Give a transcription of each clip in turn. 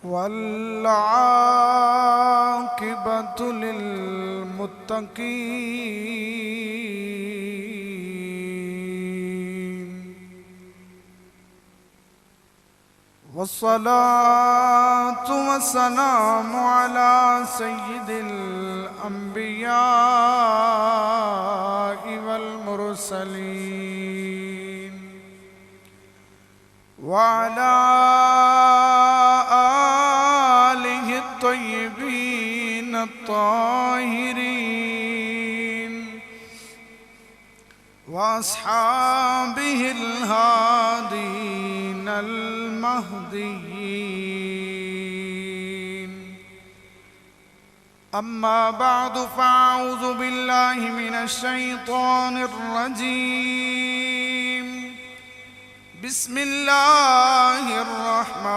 والعاقبة للمتقين والصلاة والسلام على سيد الأنبياء والمرسلين وعلى آله الطيبين الطاهرين وأصحابه الهادين المهديين. أما بعد فأعوذ بالله من الشيطان الرجيم. بسم الله الرحمن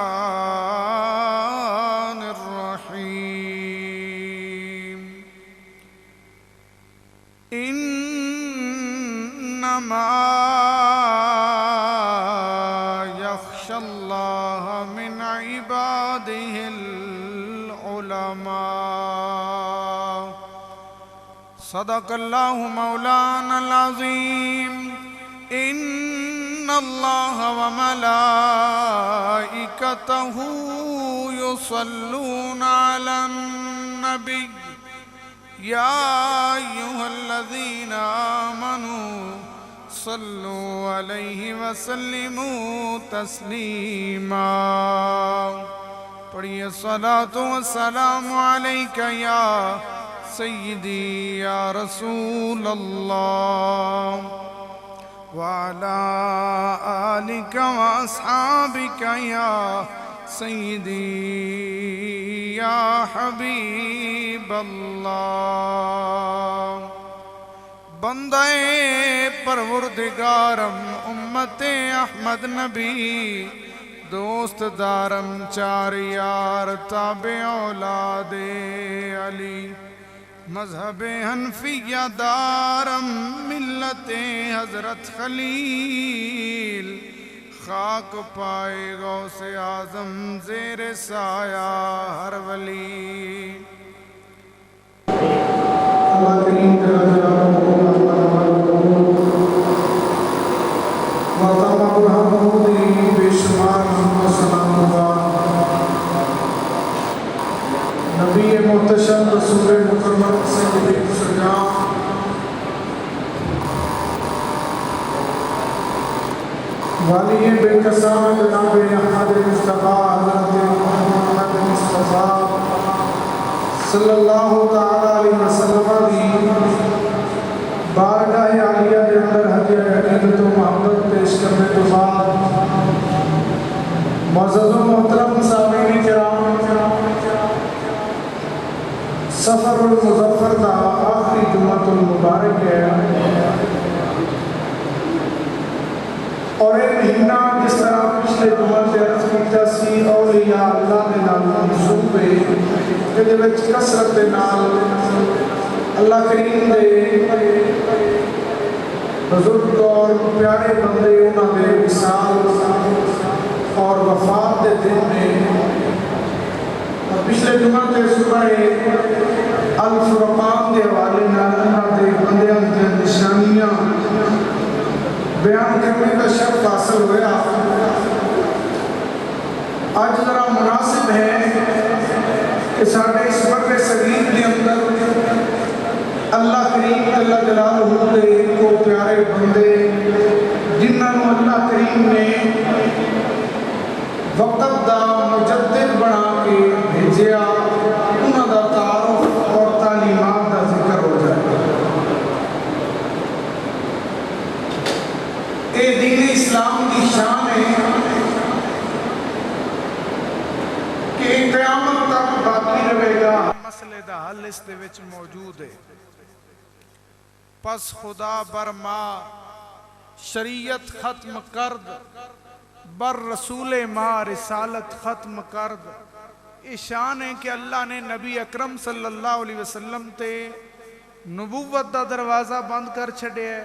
الرحيم. إنما يخشى الله من عباده العلماء. صدق الله مولانا العظيم. إن الله وملائكته يصلون على النبي يا أيها الذين آمنوا صلوا عليه وسلموا تسليما. پڑھیے الصلاة والسلام عليك يا سيدي يا رسول الله وعلى آلك وأصحابك يا سيدي يا حبيب الله. بندے پروردگارم امت احمد نبی دوست دارم چار یار تابع اولاد علی مذہب حنفیہ دارم ملت حضرت خلیل خاک پائے غوث اعظم زیر سایہ ہر ولی. اللہ کریم جل جلالہ وطمع الحمودی بے شمار و سلام اللہ نبی محتشم رسول مکرم سید سجام والی بے قسام جناب احمد مصطفیٰ حضرت محمد مصطفیٰ صلی اللہ تعالیٰ علیہ وسلم دی بارگاہ عالیہ کے اندر حج عقیدت و محبت پیش کرنے کے بعد معزز و محترم سامعین کرام سفر المظفر کا آخری جمعۃ المبارک ہے اور ایک مہینہ جس طرح پچھلے جمعہ سے عرض کیتا سی اولیاء اللہ کے نام منصوبے کہ دے وچ کثرت دے نال اللہ کریم دے بزرگ اور پیارے بندے انہاں دے وصال اور وفات دے دن میں اور پچھلے جمعہ تے صبح الفرقان دے حوالے نال انہاں دے بندیاں دے نشانیاں بیان کرنے کا شرف حاصل ہوا. آج ذرا مناسب ہے کہ ساڑھے اس برے صغیر کے اندر اللہ کریم جل جلالہ دے کو پیارے بندے جنہاں نو اللہ کریم نے وقت دا مجدد بنا کے بھیجیا انہاں دا تعارف اور تعلیمات دا ذکر ہو جائے. اے دین اسلام کی شان ہے کہ قیامت تک باقی رہے گا. مسئلے دا حل اس دے وچ موجود ہے. پس خدا برما شریعت ختم کرد بر رسول ما رسالت ختم کرد. یہ شان ہے کہ اللہ نے نبی اکرم صلی اللہ علیہ وسلم تے نبوت دا دروازہ بند کر چھڑے ہے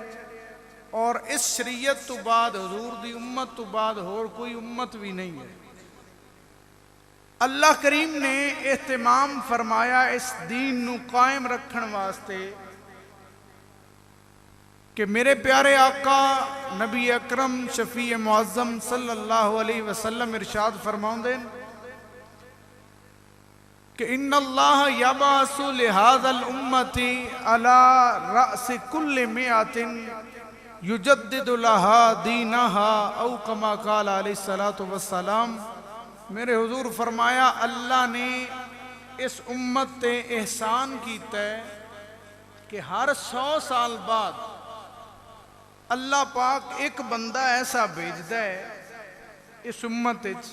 اور اس شریعت تو بعد حضور دی امت تو بعد اور کوئی امت بھی نہیں ہے. اللہ کریم نے اہتمام فرمایا اس دین نو قائم رکھن واسطے کہ میرے پیارے آقا نبی اکرم شفیع معظم صلی اللہ علیہ وسلم ارشاد فرماؤندے کہ ان اللہ یبعث لہذا الامت علی رأس کل مئات یجدد لها دینها او کما قال علیہ الصلوۃ والسلام. میرے حضور فرمایا اللہ نے اس امت تے احسان کیتا ہے کہ ہر 100 سال بعد اللہ پاک ایک بندہ ایسا بھیجدا ہے اس امت وچ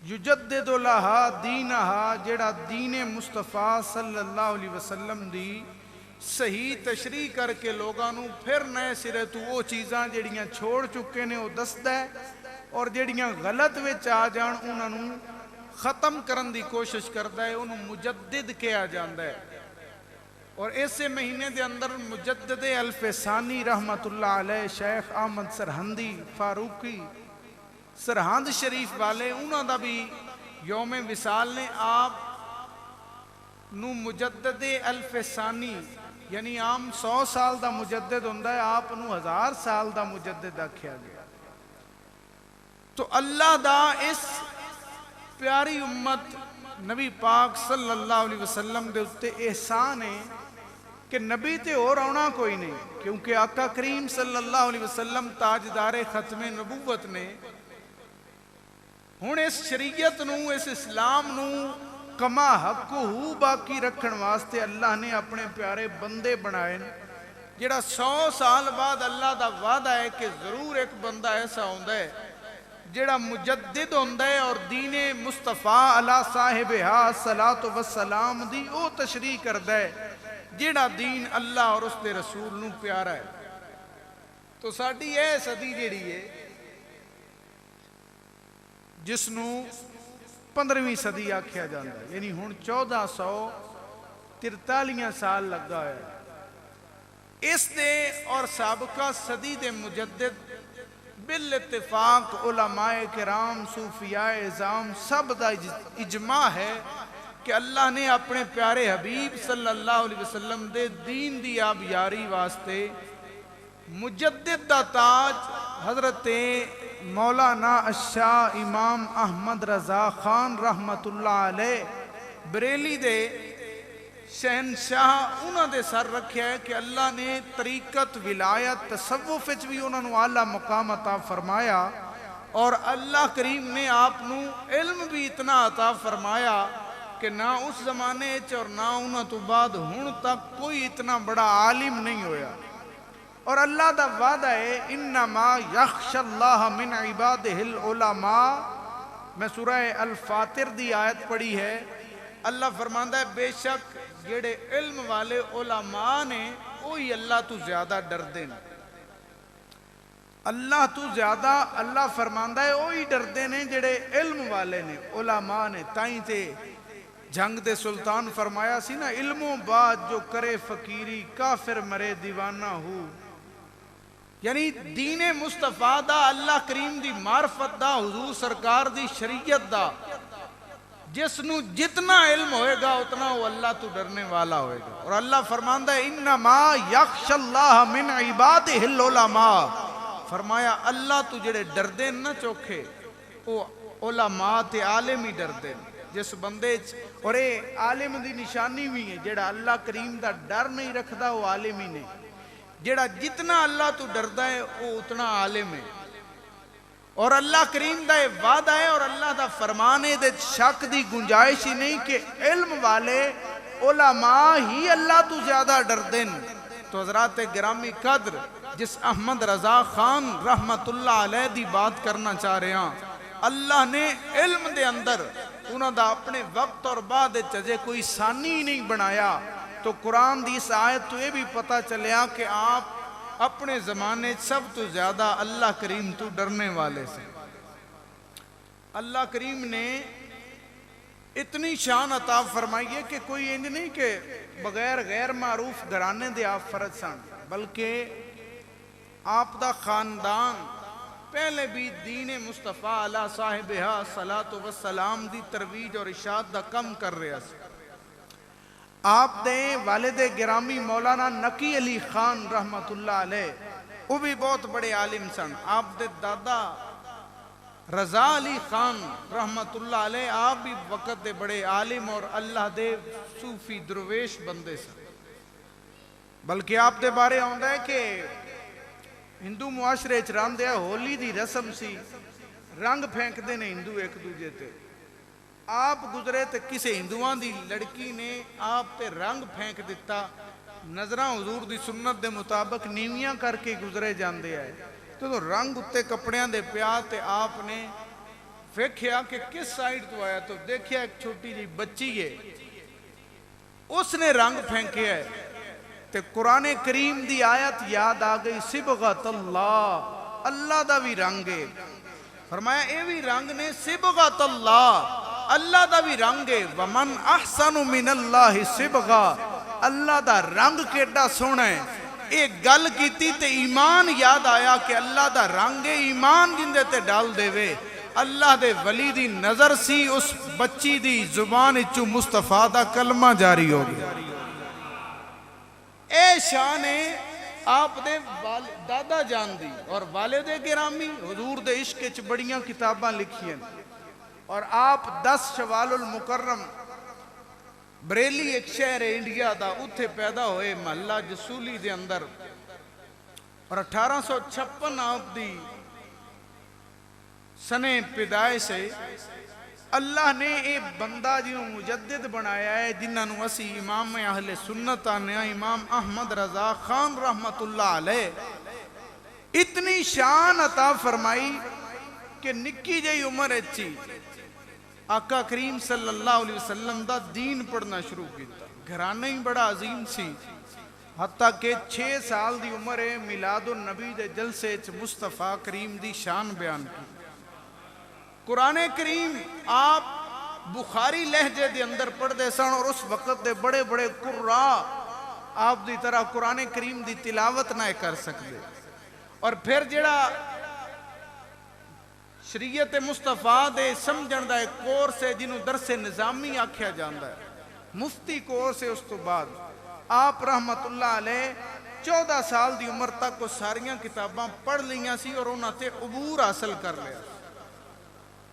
یجدد لہا دینہا جڑا دین مصطفیٰ صلی اللہ علیہ وسلم دی صحیح تشریح کر کے لوگاں نو پھر نئے سرے تو وہ چیزاں جڑیاں چھوڑ چکے نے وہ دسدا ہے اور جڑیاں غلط وچ آ جان انہاں نو ختم کرن دی کوشش کردا ہے، انہوں مجدد کیا جاندا ہے. اور اسے مہینے دے اندر مجدد الف ثانی رحمت اللہ علیہ شیخ احمد سرہندی فاروقی سرہند شریف والے انہوں دا بھی یوم وصال نے آپ نو مجدد الف ثانی یعنی عام 100 سال دا مجدد ہوندہ ہے، آپ نو 1000 سال دا مجدد آکھیا گیا. تو اللہ دا اس پیاری امت نبی پاک صلی اللہ علیہ وسلم دے اتے احسان ہے کہ نبی تے اور آنا کوئی نہیں، کیونکہ آقا کریم صلی اللہ علیہ وسلم تاجدار ختم نبوت نے ہن اس شریعت نو اس اسلام نو کما حق ہو باقی رکھن واسطے اللہ نے اپنے پیارے بندے بنائے جڑا 100 سال بعد اللہ دا وعدہ ہے کہ ضرور ایک بندہ ایسا ہوندہ ہے جڑا مجدد ہوندہ ہے اور دین مصطفیٰ علی صاحبہا صلاۃ والسلام دی او تشریح کردہ ہے جڑا دین اللہ اور اس دے رسول نو پیارا ہے. تو ساڑی اے صدی جڑی ہے جس نو 15ویں صدی آکھیا جاندہ ہے، یعنی ہن 1443 سال لگا ہے. اس دے اور سابقہ صدی دے مجدد بالاتفاق علماء کرام صوفیاء اعظام سب دا اجماع ہے کہ اللہ نے اپنے پیارے حبیب صلی اللہ علیہ وسلم دے دین دی آبیاری واسطے مجدد دا تاج حضرت مولانا الشاہ امام احمد رضا خان رحمت اللہ علیہ بریلی دے شہنشاہ انہوں دے سر رکھیا ہے کہ اللہ نے طریقت ولایت تصوف وچ بھی انہوں نے اعلیٰ مقام عطا فرمایا اور اللہ کریم نے آپ نو علم بھی اتنا عطا فرمایا کہ نہ اس زمانے اور نہ انہوں تو بعد ہن تک کوئی اتنا بڑا عالم نہیں ہویا. اور اللہ دا وعدہ ہے انما یخش اللہ من عبادہ العلماء. میں سورہ الفاتر دی آیت پڑھی ہے، اللہ فرماندہ ہے بے شک جڑے علم والے علماء نے وہی اللہ تو زیادہ ڈر دین. اللہ تو زیادہ اللہ فرماندہ ہے وہی ڈر دینے جڑے علم والے نے علماء نے. تائیں تے جنگ دے سلطان فرمایا سی نا علموں بعد جو کرے فقیری کافر مرے دیوانہ ہو. یعنی دین مصطفیٰ دا اللہ کریم دی معرفت دا حضور سرکار دی شریعت دا جس نو جتنا علم ہوئے گا اتنا وہ اللہ تو ڈرنے والا ہوئے گا. اور اللہ فرماندہ ہے انما یخش اللہ من عبادہ العلماء. فرمایا اللہ تو جڑے ڈر دین نہ چوکھے وہ علماء تے عالم ہی ڈر دین. جس بندے اور اے عالم دی نشانی بھی ہے جڑا اللہ کریم دا ڈر نہیں رکھدا وہ عالم ہی نہیں. جڑا جتنا اللہ تو ڈردا ہے وہ اتنا عالم ہے. اور اللہ کریم دا وعدہ ہے اور اللہ دا فرمان ہے دے شک دی گنجائش ہی نہیں کہ علم والے علماء ہی اللہ تو زیادہ ڈر دین. تو حضرات گرامی قدر جس احمد رضا خان رحمت اللہ علیہ دی بات کرنا چاہ رہے ہیں، اللہ نے علم دے اندر انہوں دا اپنے وقت اور بعد چجے کوئی ثانی نہیں بنایا. تو قرآن دی اس آیت تو یہ بھی پتہ چلیا کہ آپ اپنے زمانے سب تو زیادہ اللہ کریم تو ڈرنے والے سے. اللہ کریم نے اتنی شان عطا فرمائی ہے کہ کوئی انج نہیں کہ بغیر غیر معروف گھرانے دے آپ فرض سن، بلکہ آپ دا خاندان پہلے بھی دین مصطفیٰ علی صاحبہ صلاۃ و سلام دی ترویج اور اشاعت دا کم کر رہا سی۔ آپ دے والد گرامی مولانا نقی علی خان رحمت اللہ علیہ وہ بھی بہت بڑے عالم سن۔ آپ دے دادا رضا علی خان رحمت اللہ علیہ آپ بھی وقت دے بڑے عالم اور اللہ دے صوفی درویش بندے سن۔ بلکہ آپ دے بارے آندا ہے کہ ہندو معاشرے چراندے ہولی دی رسم سی، رنگ پھینک دے نے ہندو ایک دوجے تے۔ آپ گزرے تے کسے ہندوان دی لڑکی نے آپ تے رنگ پھینک دیتا، نظرہ حضور دی سنت دے مطابق نیویاں کر کے گزرے جاندے آئے تو رنگ اتے کپڑیاں دے پیا تے آپ نے ویکھیا کہ کس سائیڈ تو آیا تو دیکھیا ایک چھوٹی جی بچی ہے، اس نے رنگ پھینکیا ہے تے قرآن کریم دی آیت یاد آ گئی صبغت اللہ، اللہ دا بھی رنگ ہے۔ فرمایا اے بھی رنگ نے صبغت اللہ، اللہ دا بھی رنگ ہے۔ ومن احسن من اللہ صبغا، اللہ دا رنگ کیڑا سونا ہے۔ ایک گل کیتی تے ایمان یاد آیا کہ اللہ دا رنگ ہے، ایمان جندے تے ڈال دے وے۔ اللہ دے ولی دی نظر سی اس بچی دی زبان اچو مصطفیٰ دا کلمہ جاری ہو گیا۔ اے شان ہے آپ دے دادا جان دی اور والد گرامی حضور دے عشق چ بڑیاں کتاباں لکھی ہیں، اور آپ 10 شوال المکرم بریلی ایک شہر انڈیا دا اتھے پیدا ہوئے محلہ جسولی دے اندر، اور 1856 آپ دی سنے پیدائش سے اللہ نے ایک بندہ جو مجدد بنایا ہے جنہاں نو اسی امام اہل سنت آنے امام احمد رضا خان رحمت اللہ علیہ اتنی شان عطا فرمائی کہ نکی جائی عمر اچھی آقا کریم صلی اللہ علیہ وسلم دا دین پڑھنا شروع کیتا۔ گھرانہ ہی بڑا عظیم سی، حتیٰ کہ 6 سال دی عمر میلاد النبی دے جلسے مصطفیٰ کریم دی شان بیان کی۔ قرآن کریم آپ بخاری لہجے دے اندر پڑھ دے سن، اور اس وقت دے بڑے بڑے قرآن آپ دی طرح قرآن کریم دی تلاوت نہ کر سکتے۔ اور پھر جڑا شریعت مصطفیٰ دے سمجھن دا ایک کورس ہے جنہوں درس نظامی آکھیا جاندہ ہے، مفتی کورس ہے۔ اس تو بعد آپ رحمت اللہ علیہ 14 سال دی عمر تک وہ ساریاں کتاباں پڑھ لیاں سی اور انہاں تے عبور حاصل کر لیا۔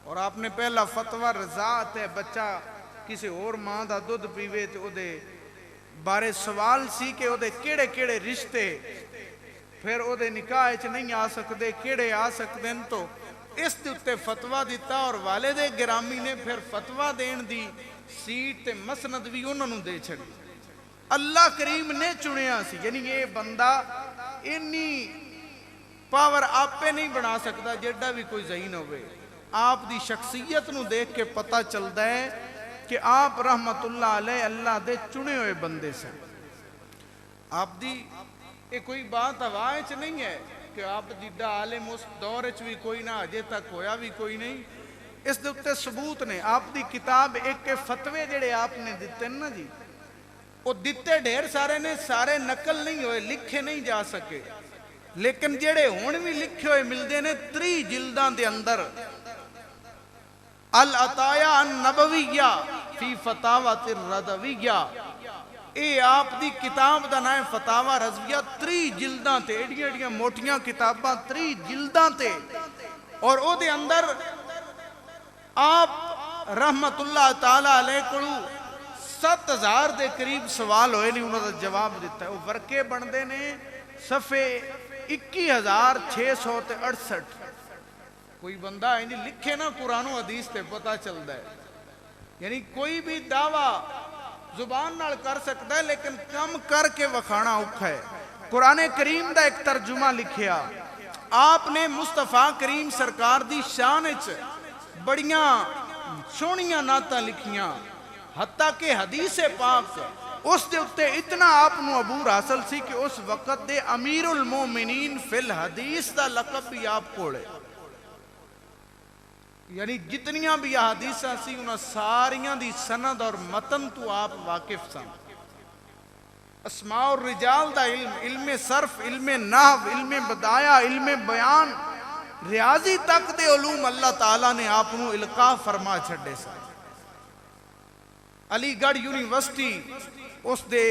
اور آپ نے پہلا فتوہ رضاعت ہے، بچہ کسی اور ماں دا دودھ پیوے تے او دے بارے سوال سی کہ او دے کیڑے کیڑے رشتے پھر او دے نکاح چ نہیں آ سکتے، کیڑے آ سکتے ہیں، تو اس تے فتوہ دیتا، اور والد گرامی نے پھر فتوہ دین دی سیٹ تے مسند بھی انہوں نے دے چھڑی۔ اللہ کریم نے چنیا سی، یعنی یہ بندہ انی پاور آپ پہ نہیں بنا سکتا جیڑا بھی کوئی ذہین ہوئے۔ آپ دی شخصیت نو دیکھ کے پتہ چلتا ہے کہ آپ رحمت اللہ علیہ اللہ دے چنے ہوئے بندے سے۔ آپ دی ایک کوئی بات آواز نہیں ہے کہ آپ جیڈا عالم اس دور اچ بھی کوئی نہ، اجے تک ہویا بھی کوئی نہیں۔ اس دکتے ثبوت نے آپ دی کتاب ایک فتوے جڑے آپ نے دیتے نا جی، وہ دیتے ڈھیر سارے نے، سارے نقل نہیں ہوئے، لکھے نہیں جا سکے، لیکن جڑے ہون بھی لکھے ہوئے ملدے نے 3 جلدان دے اندر۔ العطایہ النبویہ فی فتاوات الرضویہ، اے آپ دی کتاب دا نام فتاوہ رضویہ، 3 جلداں تے، ایڈیاں ایڈیاں موٹیاں کتاباں 3 جلداں تے، اور او دے اندر آپ رحمت اللہ تعالیٰ علیہ کو 7000 دے قریب سوال ہوئے نہیں، انہوں نے جواب دیتا ہے۔ وہ ورکے بندے نے صفحے 21668، کوئی بندہ ہے جی لکھے نا قرآن و حدیث تے پتہ چلتا ہے، یعنی کوئی بھی دعویٰ زبان نال کر سکتا ہے لیکن کم کر کے وکھانا اوکھا ہے۔ قرآن کریم دا ایک ترجمہ لکھیا، آپ نے مصطفیٰ کریم سرکار دی شان اچ بڑیاں سونیاں نعتاں لکھیاں، حتیٰ کہ حدیث پاک اس دے اتے اتنا آپ نو عبور حاصل سی کہ اس وقت دے امیر المومنین فی الحدیث دا لقب بھی آپ کوڑے، یعنی جتنیاں بھی حدیثاں سی انہاں ساریاں دی سند اور متن تو آپ واقف سن۔ اسماء الرجال دا علم، علم صرف، علم نحو، علم بدایہ، علم بیان، ریاضی تک دے علوم اللہ تعالیٰ نے آپ نو القاء فرما چھڑے سن. علی گڑھ یونیورسٹی اس دے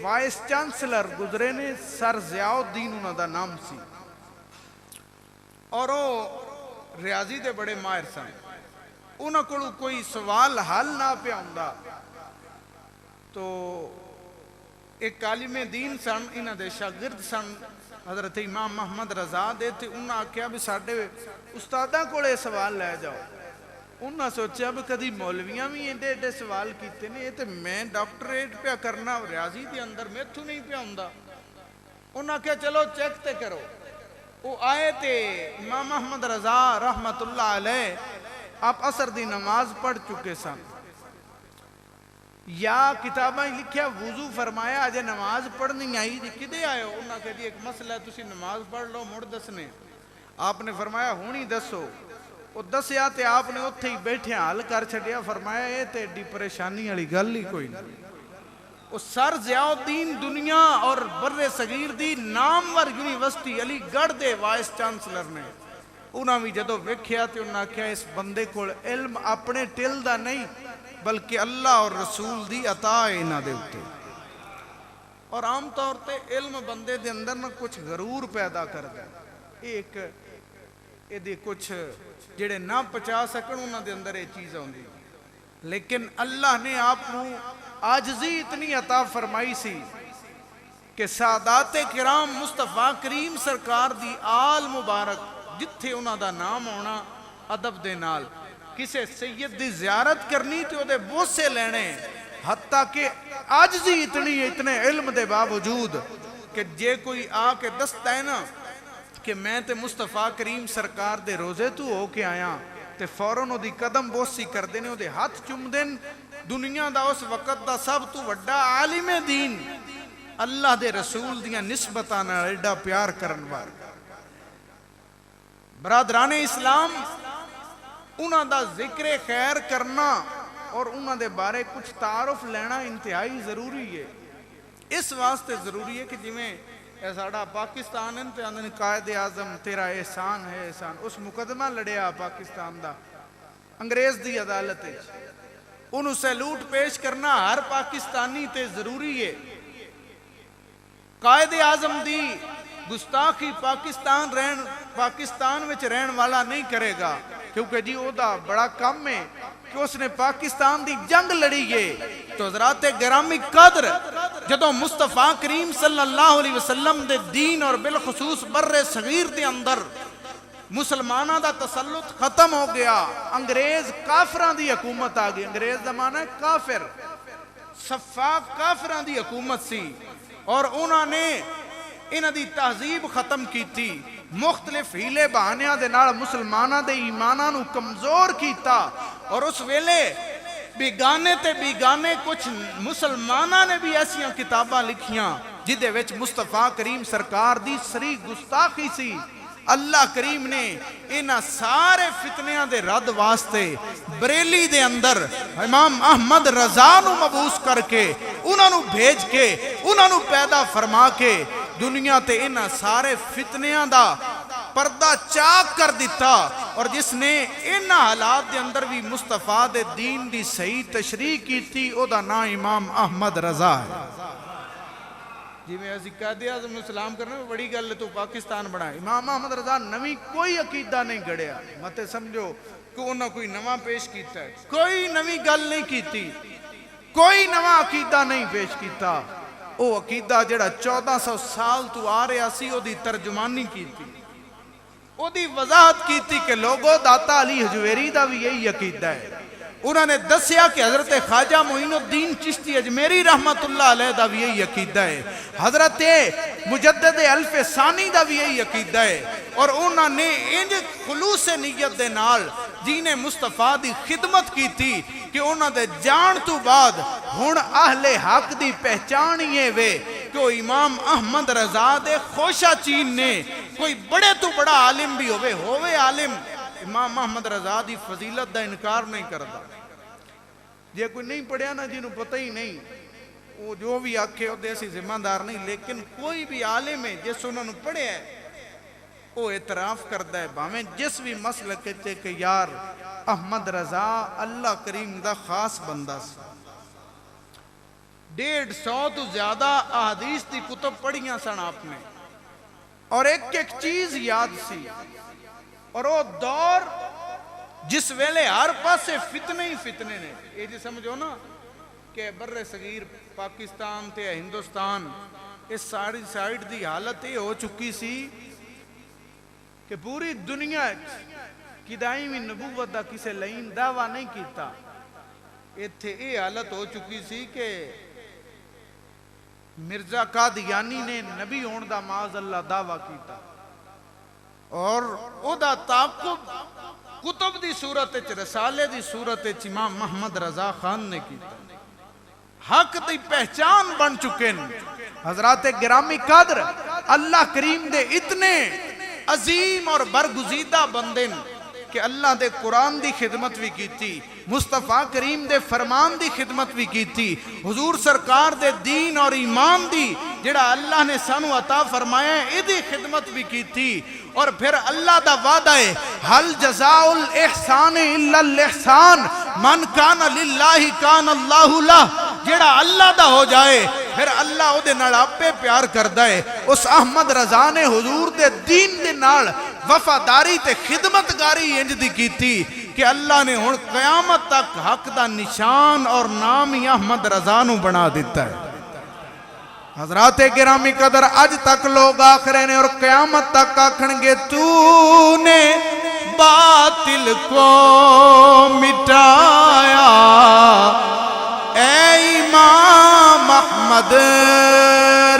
وائس چانسلر گزرے نے سر ضیاء الدین انہاں دا نام سی اور وہ ریاضی دے بڑے ماہر سن. انہاں کو کوئی سوال حل نہ پہ ہوندا تو ایک عالم دین سن انہاں دے شاگرد سن حضرت امام محمد رضا دے تھے. انہاں آکھیا بھی ساڈے استاداں کولے سوال لے جاؤ. انہاں سوچیا بھی کدی مولویاں بھی ایڈے ایڈے سوال کیتے نے تے میں ڈاکٹریٹ پہ کرنا ریاضی دے اندر میتھوں نہیں پہ ہوندا. انہاں کہا چلو چیک تے کرو. وہ آئے تے امام محمد رضا رحمت اللہ علیہ آپ عصر دی نماز پڑھ چکے سن. یا کتابیں لکھیا وضو فرمایا اجے نماز پڑھنی آئی جی کدے آئے ہو. انہاں کہا جی ایک مسئلہ ہے تسی نماز پڑھ لو مڑ دسنے. آپ نے فرمایا ہونی دسو. وہ دسیا تے آپ نے اتھے ہی بیٹھے حل کر چھڑیا. فرمایا اے تے ایڈی پریشانی والی گل ہی کوئی نہیں. وہ سر ضیاء الدین دنیا اور بر صغیر دی نامور یونیورسٹی علی گڑھ دے وائس چانسلر نے انہاں بھی جدو ویکھیا تے انہاں کہا اس بندے کول علم اپنے ٹل دا نہیں بلکہ اللہ اور رسول دی عطا ہے انہاں دے اتے. اور عام طور تے علم بندے دے اندر نہ کچھ غرور پیدا کر دے. ایک دے کچھ جڑے نہ پچا سکن انہاں دے اندر یہ چیز ہوندی. لیکن اللہ نے آپ کو عاجزی اتنی عطا فرمائی سی کہ سادات کرام مصطفیٰ کریم سرکار دی آل مبارک جتھے انہاں دا نام ہونا ادب دے نال کسے سید دی زیارت کرنی تے او دے بوسے لینے حتیٰ کہ عاجزی اتنے علم دے باوجود کہ جے کوئی آ کے دستا ہے نا کہ میں تے مصطفیٰ کریم سرکار دے روزے تو ہو کے آیا تے فوراً او دی قدم بوسی کر دینے او دے ہاتھ چم دین. دنیا دا اس وقت دا سب تو وڈا عالم دین اللہ دے رسول دیاں نسبتانا ایڈا پیار کرن وار. برادران اسلام انہاں دا ذکر خیر کرنا اور انہاں دے بارے کچھ تعارف لینا انتہائی ضروری ہے. اس واسطے ضروری ہے کہ جویں اے ساڑا پاکستان ہے تے اندر قائد اعظم تیرا احسان ہے احسان. اس مقدمہ لڑیا پاکستان دا انگریز دی عدالت ہے. انہوں سیلوٹ پیش کرنا ہر پاکستانی تے ضروری ہے. قائد اعظم دی گستاخی پاکستان وچ رہن والا نہیں کرے گا کیونکہ جی او دا بڑا کم ہے کہ اس نے پاکستان دی جنگ لڑی ہے. تو حضرات گرامی قدر جدو مصطفیٰ کریم صلی اللہ علیہ وسلم دے دین اور بالخصوص بر صغیر دے اندر مسلمانہ دا تسلط ختم ہو گیا. انگریز کافران دی حکومت آگئی. انگریز زمانہ کافر صفاق کافران دی حکومت سی اور انہوں نے انہوں دی تہذیب ختم کی تھی. مختلف ہیلے بہانیاں دے نال مسلمانہ دے ایمانہ نو کمزور کیتا اور اس ویلے بیگانے تے بیگانے کچھ مسلمانہ نے بھی ایسیاں کتاباں لکھیاں جدے وچ مصطفیٰ کریم سرکار دی سری گستاخی سی. اللہ کریم نے انہاں سارے فتنیاں دے رد واسطے بریلی دے اندر امام احمد رضا نو مبعوث کر کے انہاں نو بھیج کے انہاں نو پیدا فرما کے دنیا تے انہاں سارے فتنیاں دا پردہ چاک کر دیتا. اور جس نے انہاں حالات دے اندر بھی مصطفیٰ دے دین دی صحیح تشریح کی تھی او دا نام امام احمد رضا ہے. جی میں ایسی قائد اعظم نے سلام کرنے میں بڑی گل تو پاکستان بڑھا. امام احمد رضا نوی کوئی عقیدہ نہیں گھڑیا. مت سمجھو کہ انہوں کوئی نواں پیش کیتا ہے. کوئی نوی گل نہیں کیتی. کوئی نواں عقیدہ نہیں پیش کیتا. او عقیدہ جڑا 1400 سال تو آ رہا سی او دی ترجمانی کیتی. او دی وضاحت کیتی کہ لوگو داتا علی حجویری دا بھی یہی عقیدہ ہے. انہوں نے دسیا کہ حضرت خواجہ معین الدین چشتی اجمیری رحمت اللہ علیہ دا بھی یہی عقیدہ ہے. حضرت مجدد الف ثانی دا بھی یہی عقیدہ ہے. اور انہوں نے انج خلوص نیت دے نال دین مصطفیٰ دی خدمت کی تھی کہ انہوں نے جان تو بعد ہن اہل حق دی پہچانیے وے کہ وہ امام احمد رضا دے خوشہ چین نے کوئی بڑے تو بڑا عالم بھی ہوئے عالم امام محمد رضا دی فضیلت دا انکار نہیں کردا. جے کوئی نہیں پڑھیا نا جنہوں پتہ ہی نہیں وہ جو بھی آکھے ہو دے سی ذمہ دار نہیں. لیکن کوئی بھی عالم ہے جس انہوں نے پڑھے ہے وہ اعتراف کرتا ہے بھاویں جس بھی مسلک تے کہ یار احمد رضا اللہ کریم دا خاص بندہ سی 150 تو زیادہ احادیث دی کتب پڑھیاں سن آپ نے اور ایک ایک چیز یاد سی اور وہ دور جس ویلے ہر پاسے فتنے ہی فتنے نے یہ جی سمجھو نا کہ بر صغیر پاکستان تے ہندوستان اس ساری سائیڈ دی حالت یہ ہو چکی سی کہ پوری دنیا کدائیں بھی نبوت دا کسے لئیم دعویٰ نہیں کیتا ایتھے یہ حالت ہو چکی سی کہ مرزا قادیانی نے نبی ہون دا معاذ اللہ دعویٰ کیتا اور او دا تعاقب کتب دی صورت رسالے دی صورت امام محمد رضا خان نے کیتا حق دی پہچان بن چکے ہیں حضرات گرامی قدر اللہ کریم دے اتنے عظیم اور برگزیدہ بندے کہ اللہ دے قرآن دی خدمت بھی کیتی مصطفیٰ کریم دے فرمان دی خدمت بھی کیتی حضور سرکار دے دین اور ایمان دی جڑا اللہ نے سانو عطا فرمایا ہے ادھی خدمت بھی کیتی اور پھر اللہ دا وعدہ ہے حل جزاء الاحسان الا الاحسان من کان للہ کان اللہ لہ جڑا اللہ دا ہو جائے پھر اللہ او دے نال آپے پیار کردہ ہے اس احمد رضا نے حضور دے دین دے نال وفاداری تے خدمتگاری انج دی کیتی کہ اللہ نے ہن قیامت تک حق دا نشان اور نام ہی احمد رضا نو بنا دیتا ہے حضرات گرامی قدر آج تک لوگ آخرے نے اور قیامت تک آکھنگے تو نے باطل کو مٹایا اے امام احمد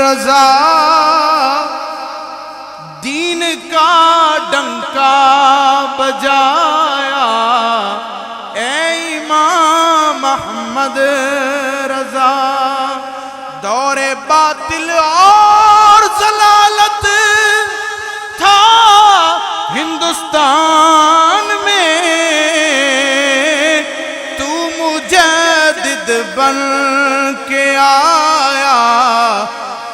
رضا دین کا ڈنکا بجایا اے امام احمد رضا دور باطل اور ضلالت تھا ہندوستان میں تو مجدد بن کے آیا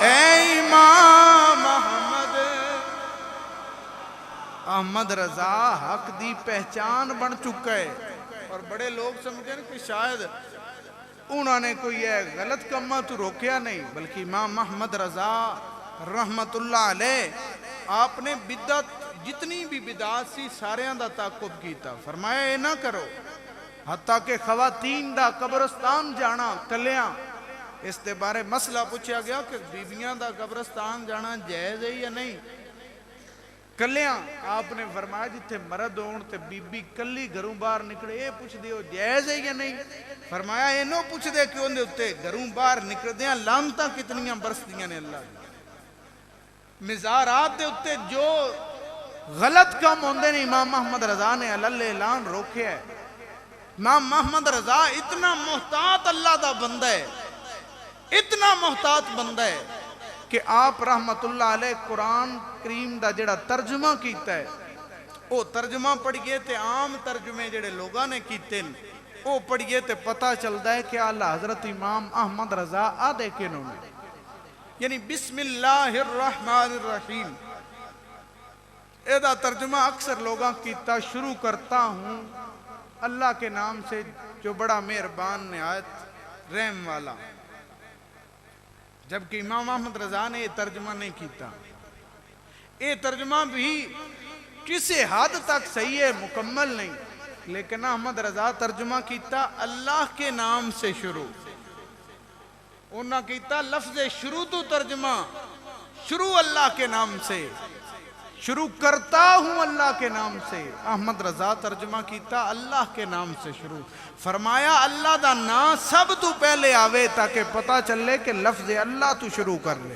اے امام احمد رضا حق دی پہچان بن چکا ہے اور بڑے لوگ سمجھیں کہ شاید انہوں نے کوئی غلط کمہ تو روکیا نہیں بلکہ امام محمد رضا رحمت اللہ علیہ آپ نے بدعت جتنی بھی بدعات سی ساریاں دا تعاقب کیتا فرمایا اے نہ کرو حتیٰ کہ خواتین دا قبرستان جانا کلیاں اس دے بارے مسئلہ پوچھا گیا کہ بیویاں دا قبرستان جانا جائز ہے یا نہیں کلیاں آپ نے فرمایا جتھے مرد ہون تے بی بی کلی گھروں باہر نکڑے یہ پوچھ دیو جائز ہے یا نہیں فرمایا یہ نو پوچھ دے کہ اندھے اتے گھروں باہر نکڑ دیاں لانتاں کتنیاں برسدیاں نے اللہ دی مزارات دے اتے جو غلط کام ہوندے نے امام محمد رضا نے اللہ اعلان روکے ہے امام محمد رضا اتنا محتاط اللہ دا بندہ ہے اتنا محتاط بندہ ہے کہ آپ رحمت اللہ علیہ قرآن کریم دا جڑا ترجمہ کیتا ہے وہ ترجمہ پڑھئے تے عام ترجمے جڑے لوگاں نے کیتے ہیں وہ پڑھئے تے پتہ چلتا ہے کہ اللہ حضرت امام احمد رضا آدھے کے نونے یعنی بسم اللہ الرحمن الرحیم ایدہ ترجمہ اکثر لوگاں کیتا شروع کرتا ہوں اللہ کے نام سے جو بڑا مہربان نہایت رحم والا جبکہ امام احمد رضا نے یہ ترجمہ نہیں کیتا یہ ترجمہ بھی کسی حد تک صحیح ہے مکمل نہیں لیکن احمد رضا ترجمہ کیتا اللہ کے نام سے شروع انہاں کیتا لفظ شروع تو ترجمہ شروع اللہ کے نام سے شروع کرتا ہوں اللہ کے نام سے احمد رضا ترجمہ کیتا اللہ کے نام سے شروع فرمایا اللہ دا نام سب تو پہلے آوے تاکہ پتہ چلے کہ لفظ اللہ تو شروع کر لے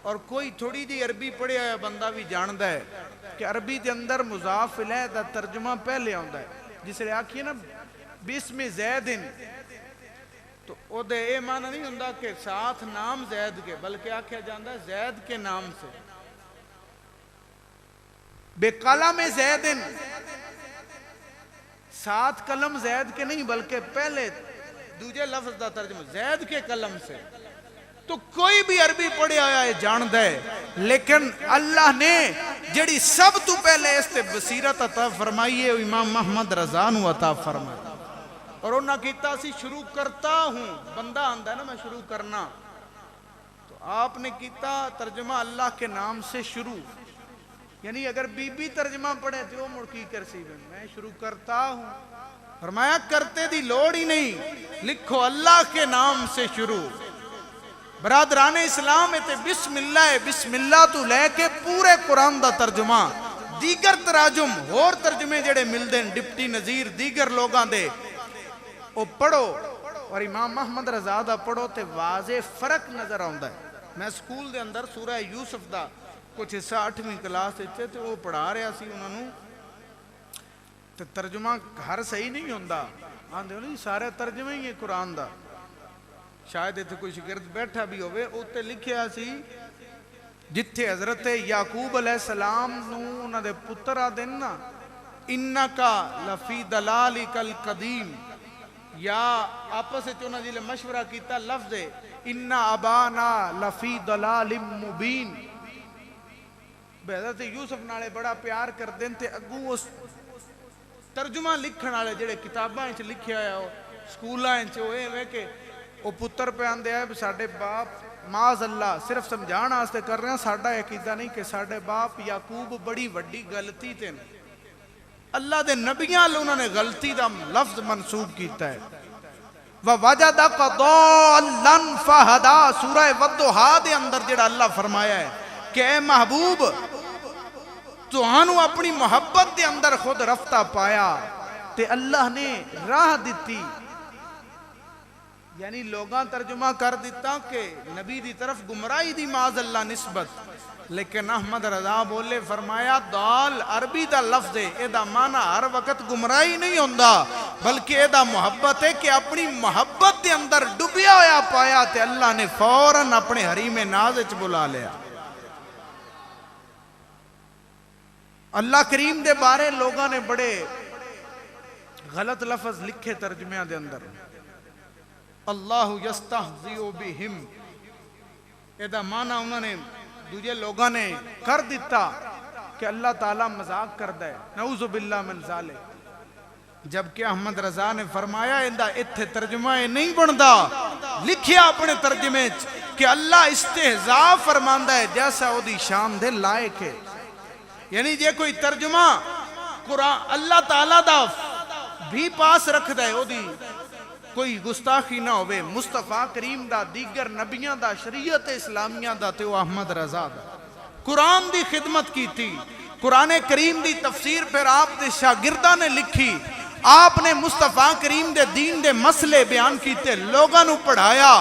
اور کوئی تھوڑی دی عربی پڑھے آیا بندہ بھی جاندہ ہے کہ عربی دے اندر مضاف الیہ دا ترجمہ پہلے آندہ ہے جس لئے آکھیے نا بسم زیدن تو او دے اے معنی نہیں ہوندہ کہ ساتھ نام زید کے بلکہ آکھیا جاندہ ہے زید کے نام سے بے قلم زیدن ساتھ قلم زید کے نہیں بلکہ پہلے دوجہ لفظ دا ترجمہ زید کے قلم سے تو کوئی بھی عربی پڑھے آیا ہے جاندہ ہے لیکن اللہ نے جڑی سب تو پہلے اس تے بصیرت عطا فرمائی ہے امام محمد رضا نو عطا فرمائی. اور انہاں کیتا سی شروع کرتا ہوں, بندہ آندہ ہے نا میں شروع کرنا, تو آپ نے کیتا ترجمہ اللہ کے نام سے شروع. یعنی اگر بی بی ترجمہ پڑھے تو وہ مڑکی کر سی میں شروع کرتا ہوں, فرمایا کرتے دی لوڑ ہی نہیں, لکھو اللہ کے نام سے شروع. برادران اسلام ہے تے بسم اللہ ہے, بسم اللہ تو لے کے پورے قرآن دا ترجمہ, دیگر تراجم اور ترجمے جڑے مل دیں ڈپٹی نظیر دیگر لوگاں دے او پڑھو, اور امام محمد رضا دا پڑھو تے واضح فرق نظر آندا ہے. میں سکول دے اندر سورہ یوسف دا کچھ حصہ 8ویں کلاس تے وہ پڑھا رہا سی انہوں نے, تے ترجمہ ہر صحیح نہیں ہوندا, آندے ہو نہیں سارے ترجمے ہی ہیں قرآن دا. شاید ایتھے کوئی شاگرد بیٹھا بھی ہوئے, اوتے لکھیا سی جتھے حضرت یعقوب علیہ السلام نو انہاں دے پتر آ دین نا انکا لفی دلالک القدیم, یا آپس سے چونہ جیلے مشورہ کیتا لفظ ہے اِنَّا أَبَانَا لَفِي ضَلَالٍ مُبِينٍ. حضرت یوسف نالے بڑا پیار کر دیں تے اگوں اس ترجمہ لکھن والے جڑے کتاباں وچ لکھیا ہے سکولاں وچ وہ ایویں کہ وہ پتر پہ آندے آئے ساڈے باپ معاذ اللہ صرف سمجھان واسطے کر رہے ہیں, ساڈا عقیدہ نہیں کہ ساڈے باپ یعقوب بڑی وڈی غلطی تے اللہ دے نبیاں انہوں نے غلطی دا لفظ منسوب کیتا ہے. وَوَجَدَكَ ضَالًّا فَهَدَىٰ سورہ والضحیٰ دے اندر جڑا اللہ فرمایا ہے کہ اے محبوب تہانوں اپنی محبت دے اندر خود رفتہ پایا تے اللہ نے راہ دیتی. یعنی لوگاں ترجمہ کر دیتا کہ نبی دی طرف گمراہی دی معاذ اللہ نسبت, لیکن احمد رضا بولے فرمایا دال عربی دا لفظ ہے, اے دا معنی ہر وقت گمراہی نہیں ہوندا بلکہ اے دا محبت ہے کہ اپنی محبت دے اندر ڈبیا ہویا پایا تے اللہ نے فوراً اپنے حریم ناز وچ بلا لیا. اللہ کریم دے بارے لوگاں نے بڑے غلط لفظ لکھے ترجمے دے اندر, اللہ یستہزئ بہم, اے دا معنی انہوں نے دوجے لوگاں نے کر دیتا کہ اللہ تعالیٰ مذاق کر دے, نعوذ باللہ من ذالک. جبکہ احمد رضا نے فرمایا اندہ اتھے ترجمہ نہیں بندا, لکھیا اپنے ترجمے کہ اللہ استہزاء فرماندہ ہے جیسا وہ دی شان دے لائق ہے. یعنی جے کوئی ترجمہ قرآن اللہ تعالیٰ دا بھی پاس رکھ دے وہ دی کوئی گستاخی نہ ہوئے, مصطفیٰ کریم دا دیگر نبیاں دا شریعت اسلامیہ دا تے وہ احمد رضا دا قرآن دی خدمت کی تھی. قرآن کریم دی تفسیر پھر آپ دے شاگردہ نے لکھی, آپ نے مصطفیٰ کریم دے دین دے مسئلے بیان کیتے, لوگاں نو پڑھایا,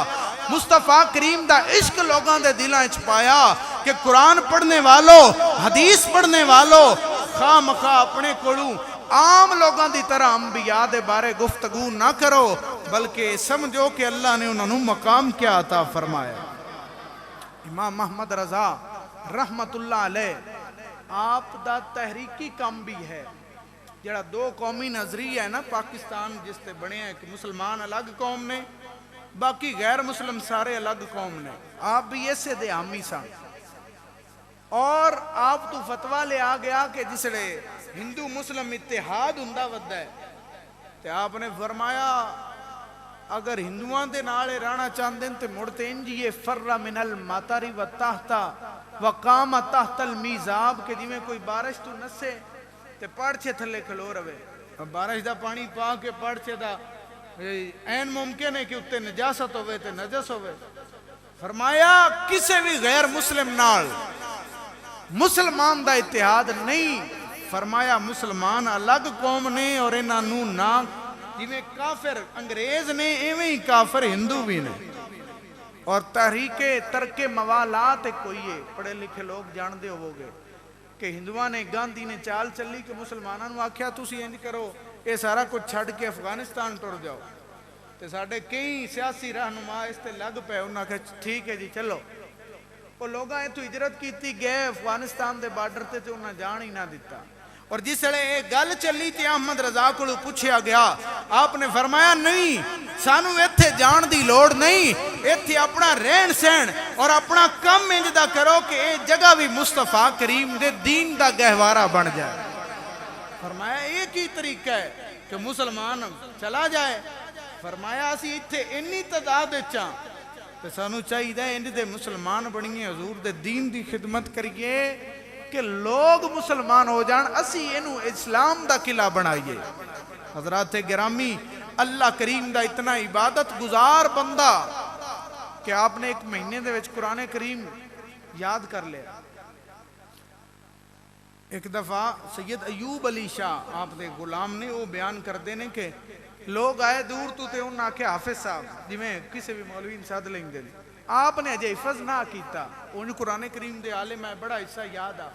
مصطفیٰ کریم دا عشق لوگاں دے دلائیں چھپایا کہ قرآن پڑھنے والوں حدیث پڑھنے والوں خواہ مخواہ اپنے کولوں عام لوگاں دی طرح انبیاء دے بارے گفتگو نہ کرو بلکہ سمجھو کہ اللہ نے انہوں مقام کیا عطا فرمایا. امام محمد رضا رحمت اللہ علیہ آپ دا تحریکی کام بھی ہے, جڑا دو قومی نظریہ ہے نا پاکستان جس تے بنے ہیں کہ مسلمان الگ قوم نے باقی غیر مسلم سارے الگ قوم نے, آپ بھی ایسے دے حامی سا. اور آپ تو فتوہ لے آ گیا کہ جس لے ہندو مسلم اتحاد ہندہ ودہ ہے, تے آپ نے فرمایا اگر ہندوان دے نالے رانا چاندن تے مڑتے انجیے فر من الماتاری و تحتا وقام تحت المیزاب کہ جی میں کوئی بارش تو نسے تے پڑھ تھلے کھلو روے, بارش دا پانی پا کے پڑھ دا این ممکن ہے کہ اتنے نجاست ہوئے تے نجس ہوئے. فرمایا کسے بھی غیر مسلم نال مسلمان دا اتحاد نہیں, فرمایا مسلمان الگ قوم نے اور انہوں نہ جویں کافر انگریز نے ایویں ہی کافر ہندو بھی نے. اور تحریک ترک موالات کوئی ہے, پڑھے لکھے لوگ جان دے ہو گے کہ ہندوان نے گاندھی نے چال چلی کہ مسلمانوں آکھیا تسی انج کرو اے سارا کچھ چھڑ کے افغانستان ٹر جاؤ, تے ساڑھے کئی سیاسی رہنما اس تے لگ پہ انہاں کہ ٹھیک ہے جی چلو. وہ لوگاں تو ہجرت کیتی گئے افغانستان دے بارڈر تے انہاں جان ہی نہ دیتا. اور جس لئے ایک گل چلی تھی احمد رضا کو پوچھیا گیا, آپ نے فرمایا نہیں سانو ایتھے جان دی لوڑ نہیں, ایتھے اپنا رہن سہن اور اپنا کم انج دا کرو کہ اے جگہ بھی مصطفیٰ کریم دے دین دا گہوارہ بن جائے. فرمایا ایک ہی طریقہ ہے کہ مسلمان چلا جائے. فرمایا اسی ایتھے انی تعداد چاں تے سانو چاہیے انج دے مسلمان بنیے, حضور دے دین دی خدمت کریے کہ لوگ مسلمان ہو جان, اسی انو اسلام دا قلعہ بنائیے. حضرات گرامی, اللہ کریم دا اتنا عبادت گزار بندہ کہ آپ نے ایک مہینے دے وچ قرآن کریم یاد کر لیا. ایک دفعہ سید ایوب علی شاہ آپ دے غلام نے وہ بیان کر دینے کہ لوگ آئے دور تو تے انہاں کے حافظ صاحب جی میں کسی بھی مولوی انساد لیں گے, آپ نے اجے حفظ نہ کیتا, انہوں قرآن کریم دے عالم ہے بڑا حصہ یاد آ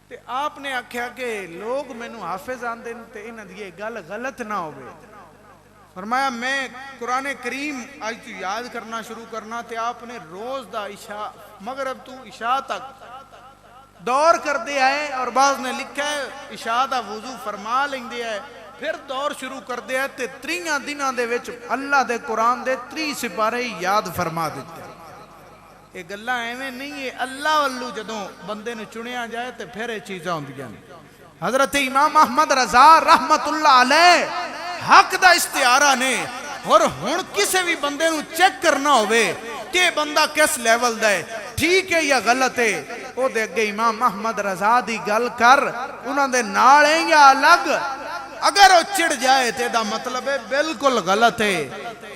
تے آپ نے آکھیا کہ لوگ میں نو حافظ آن دیں تے انہاں دی گل غلط نہ ہوئے. فرمایا میں قرآن کریم آج تو یاد کرنا شروع کرنا تے آپ نے روز دا عشاء مغرب تو عشاء تک دور کر دے آئے, اور بعض نے لکھا ہے عشاء دا وضو فرما لیں دے آئے, پھر دور شروع کر دے آئے تے 3 دنوں دے وچ اللہ دے قرآن دے 3 سپارے یاد فرما دیتے. یہ گلہ ایویں نہیں ہے, اللہ واللو جدوں بندے نے چنیا جائے تے پھر یہ چیزاں ہوندیاں. حضرت امام احمد رضا رحمت اللہ علیہ حق دا استعارہ نے, اور ہن کسے بھی بندے نو چیک کرنا ہوئے کہ بندہ کس لیول دا ہے, ٹھیک ہے یا غلط ہے, او دے اگے امام احمد رضا دی گل کر, انہاں دے نال ہیں یا الگ. اگر وہ چڑ جائے تے دا مطلب ہے بالکل غلط ہے,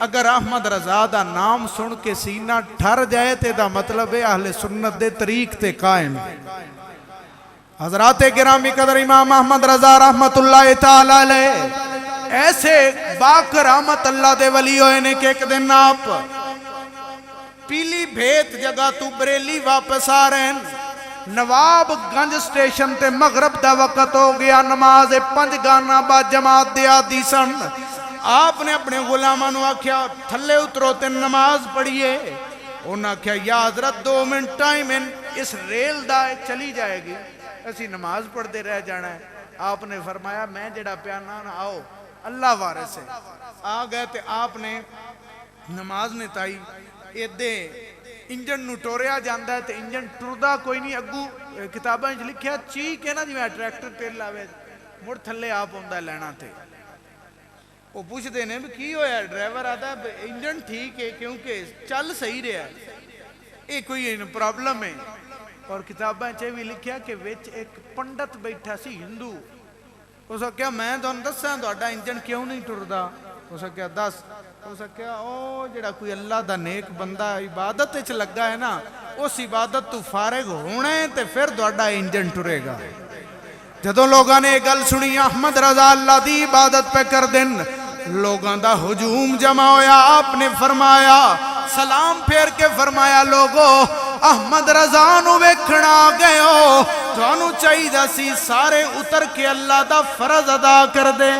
اگر احمد رضا دا نام سن کے سینہ ٹھر جائے تے دا مطلب ہے اہل سنت دے طریق تے قائم. حضرات گرامی قدر, امام احمد رضا رحمت اللہ تعالی علیہ ایسے باکرامت اللہ دے ولی ہوئے نے کہ ایک دن آپ پیلی بھیت جگہ تو بریلی واپس آ رہے ہیں. نواب گنج سٹیشن تے مغرب دا وقت ہو گیا, نماز 5 گانا با جماعت دیا دی سن. آپ نے اپنے غلامہ نو آکھیا تھلے اترو تے نماز پڑھئے. انہاں آکھیا یا حضرت 2 منٹ ٹائم اس ریل دا چلی جائے گی, اسی نماز پڑھ دے رہ جانا ہے. آپ نے فرمایا میں جڑا پیانا نہ آؤ اللہ وارث ہے. آ گئے تے آپ نے نماز نے تائی ایدے انجن نو ٹوریا جاندہ ہے تے انجن ٹردہ کوئی نہیں. اگو کتاباں جو لکھیا چیک ہے نا جی میں ٹریکٹر تیل لاوے مڑ تھلے آپ ہوندہ لینا تھے. وہ پوچھ دینے بھی کی ہویا, ڈرائیور آتا ہے انجن ٹھیک ہے کیونکہ چل صحیح رہا ہے, یہ کوئی پرابلم ہے. اور کتاباں چاہے بھی لکھیا کہ ویچ ایک پنڈت بیٹھا سی ہندو, اس کہا میں تو دساں تہاڈا انجن کیوں نہیں ٹردہ, اس کہا دس, اس کہا او جڑا کوئی اللہ دا نیک بندہ عبادت وچ لگا ہے نا, اس عبادت تو فارغ ہونا ہے تے پھر تہاڈا انجن ٹرے گا. جدوں لوگاں نے گل سنی احمد رضا اللہ دی عبادت پہ کر دن, لوگاں دا ہجوم جمع ہویا. آپ نے فرمایا سلام پھیر کے فرمایا لوگو احمد رضا نو ویکھنا گئے ہو, تانوں چاہیے سی سارے اتر کے اللہ دا فرض ادا کر دے.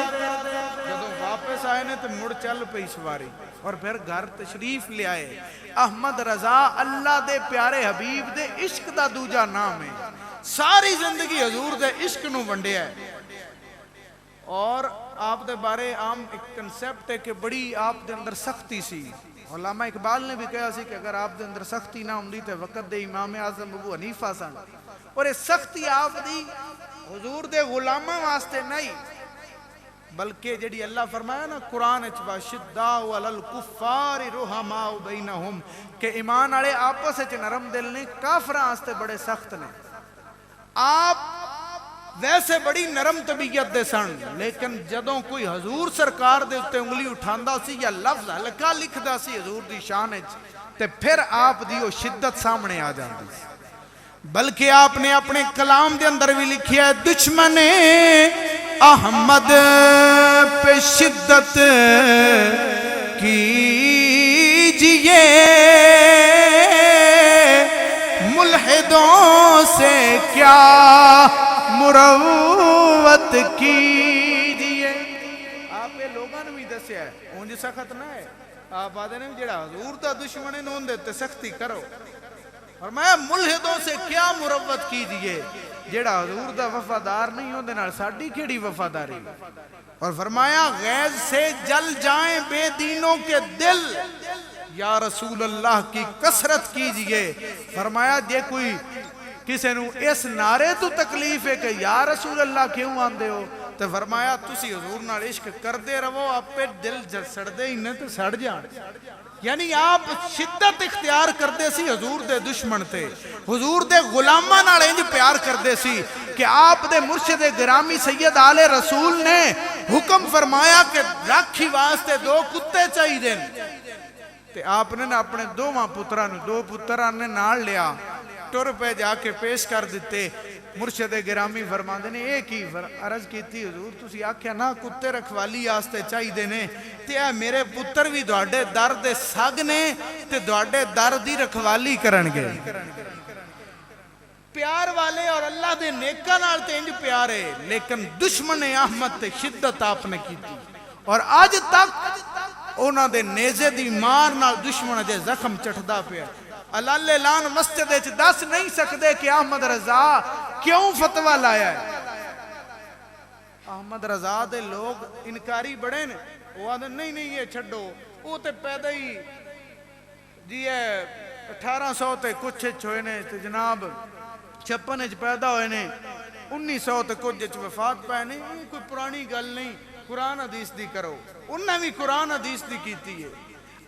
جدوں واپس آئے نے تو مڑ چل پئی سواری اور پھر گھر تشریف لے آئے. احمد رضا اللہ دے پیارے حبیب دے عشق دا دوجا نام ہے, ساری زندگی حضور دے عشق نو ونڈے ہے. اور آپ دے بارے عام ایک کنسیپٹ ہے کہ بڑی آپ دے اندر سختی سی. علامہ اقبال نے بھی کہا سی کہ اگر آپ دے اندر سختی نہ ہوندی تے وقت دے امام اعظم ابو حنیفہ سن. اور یہ سختی آپ دی حضور دے غلامہ واسطے نہیں, بلکہ جڑی اللہ فرمایا نا قرآن اچھوا شداء علی الکفار رحماء بینہم, کہ ایمان والے آپس وچ نرم دل نے, کافراں واسطے بڑے سخت نے. آپ ویسے بڑی نرم طبیعت دے سن, لیکن جدوں کوئی حضور سرکار دے اتے انگلی اٹھاندا سی یا لفظ ہلکا لکھدا سی حضور دی شان وچ, تے پھر آپ دی وہ شدت سامنے آ جاندی سی. بلکہ آپ نے اپنے کلام دے اندر بھی لکھیا ہے دشمن احمد پہ شدت کیجئے, ملحدوں سے کیا مروت کیجئے. آپ نے لوگوں نے بھی دسیا ہے اونج سخت نہ ہے, آپ آدھے نے جڑا حضور دا دشمن ہے نون دیتے سختی کرو. فرمایا ملحدوں سے کیا مروت کیجئے, جڑا حضور دا وفادار نہیں ہوں دے نال ساڈی کیڑی وفاداری. اور فرمایا غیظ سے جل جائیں بے دینوں کے دل, یا رسول اللہ کی کثرت کیجئے. فرمایا جے کوئی کسی نو اس نعرے تو تکلیف ہے کہ یا رسول اللہ کیوں آندے ہو، تو فرمایا تسی حضور نال عشق کردے رہو، آپ پہ دل سڑدے ہی نہ تو سڑ جان. یعنی آپ شدت اختیار کردے سی حضور دے دشمن تے، حضور دے غلاماں نال انج پیار کردے سی کہ آپ دے مرشد گرامی سید آل رسول نے حکم فرمایا کہ راکھی واسطے 2 کتے چاہیے دیں. تے آپ نے اپنے 2 پتران 2 پتران نے نال لیا، ٹر پہ جا کے پیش کر دیتے. مرشد گرامی فرماندے نے ایک ہی عرض کیتی حضور تسی آکھیا نا کتے رکھوالی آستے چاہی دینے، تے اے میرے پتر بھی دوڑے در دے ساگ نے تے دوڑے در دی رکھوالی کرنگے. پیار والے اور اللہ دے نیکہ نال تے انج پیارے، لیکن دشمن احمد تے شدت آپ نے کیتی اور آج تک اونا دے نیزے دی مار نال دشمن دے زخم چٹھدا پیا. اللہ اعلان مسجد وچ دس نہیں سکدے کہ احمد رضا کیوں فتویٰ لایا ہے. احمد رضا دے لوگ انکاری بڑے نے، وہ آدھے نہیں یہ چھڑو، وہ تے پیدا ہی جی ہے 1800 تے کچھ ہوئے نے تے جناب 56 پیدا ہوئے نے، 1900 تے کچھ وفات پائے نے. یہ کوئی پرانی گل نہیں، قرآن حدیث دی کرو. انہیں بھی قرآن حدیث دی کیتی ہے.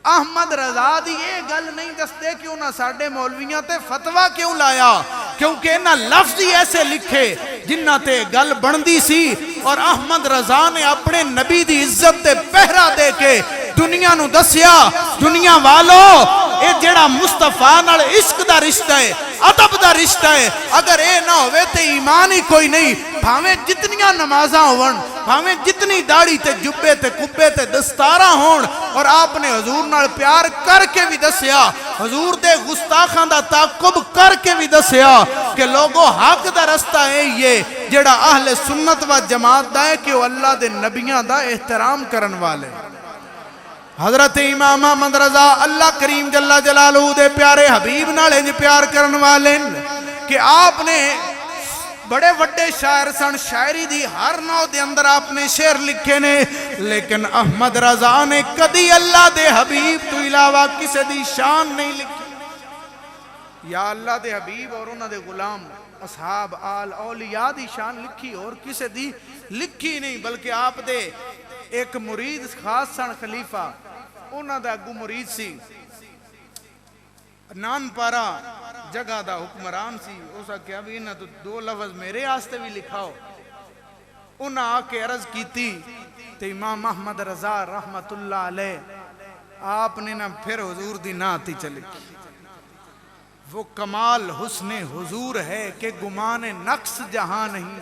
احمد رضا دی یہ گل نہیں دستے کہ انہاں ساڑھے مولویاں تے فتویٰ کیوں لایا، کیونکہ انہاں لفظ ہی ایسے لکھے جنہاں تے گل بندی سی. اور احمد رضا نے اپنے نبی دی عزت تے پہرا دے کے دنیا نو دسیا، دنیا والو اے جڑا مصطفیٰ نال عشق دا رشتہ ہے، ادب دا رشتہ ہے، اگر اے نہ ہوئے تے ایمان ہی کوئی نہیں. بھاویں جتنیاں نمازاں ہون، بھاویں جتنی داڑھی تے جبے تے کبے تے دستاراں ہون، اور آپ نے حضور نال پیار کر کے بھی دسیا، حضور دے گستاخاں دا تعقب کر کے بھی دسیا کہ لوگوں حق دا رستہ ہے یہ جڑا اہل سنت و جماعت دا ہے کہ وہ اللہ دے نبیاں دا احترام کرن والے. حضرت امام احمد رضا اللہ کریم جل جلالہ دے پیارے حبیب نال انج پیار کرن والے کہ آپ نے بڑے وڈے شاعر سن، شاعری دی ہر نوع دے اندر آپ نے شعر لکھے نے، لیکن احمد رضا نے کدی اللہ دے حبیب تو علاوہ کسی دی شان نہیں لکھی. یا اللہ دے حبیب اور انہاں دے غلام اصحاب آل اولیاء دی شان لکھی اور کسی دی لکھی نہیں، بلکہ آپ دے ایک مرید خاص سن خلیفہ، انہاں دا اگو مرید سی، نان پارا جگہ دا حکمران سی. اسا کیا بھی انہاں تو 2 لفظ میرے آستے بھی لکھاؤ. انہاں آکے عرض کیتی تے امام احمد رضا رحمت اللہ علیہ آپ نے نہ پھر حضور دی نعت ہی چلے. وہ کمال حسن حضور ہے کہ گمان نقص جہاں نہیں.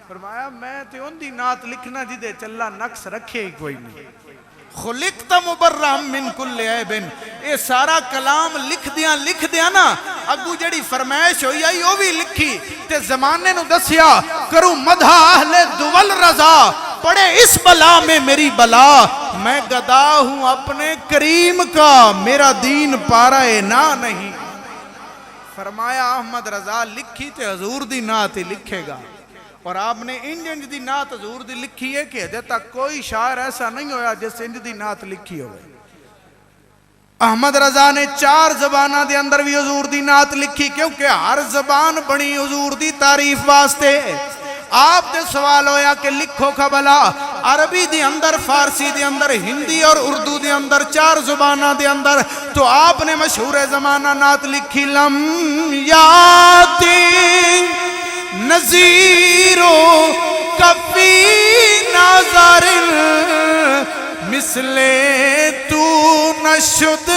فرمایا میں تے ان دی نعت لکھنا جدے چلا نقص رکھے ہی کوئی نہیں. خلقت مبرم من کل عیبن، اے سارا کلام لکھ دیا نا اگو جڑی فرمائش ہوئی آئی وہ بھی لکھی تے زمانے نو دسیا کروں مدح اہل دول رضا، پڑے اس بلا میں میری بلا، میں گدا ہوں اپنے کریم کا، میرا دین پارا نا نہیں. فرمایا احمد رضا لکھی تے حضور دی نعت ہی لکھے گا. اور آپ نے انج دی نعت حضور دی لکھی ہے کہ ہجے تک کوئی شاعر ایسا نہیں ہویا جس انج دی نعت لکھی ہوئے. احمد رضا نے 4 زبانہ دے اندر بھی حضور دی نعت لکھی، کیونکہ ہر زبان بنی حضور دی تعریف واسطے. آپ دے سوال ہویا کہ لکھو کھبلا، عربی دے اندر، فارسی دے اندر، ہندی اور اردو دے اندر 4 زبانہ دے اندر. تو آپ نے مشہور زمانہ نعت لکھی لم یاتی نظیرو کفی نظر مثل تو نشد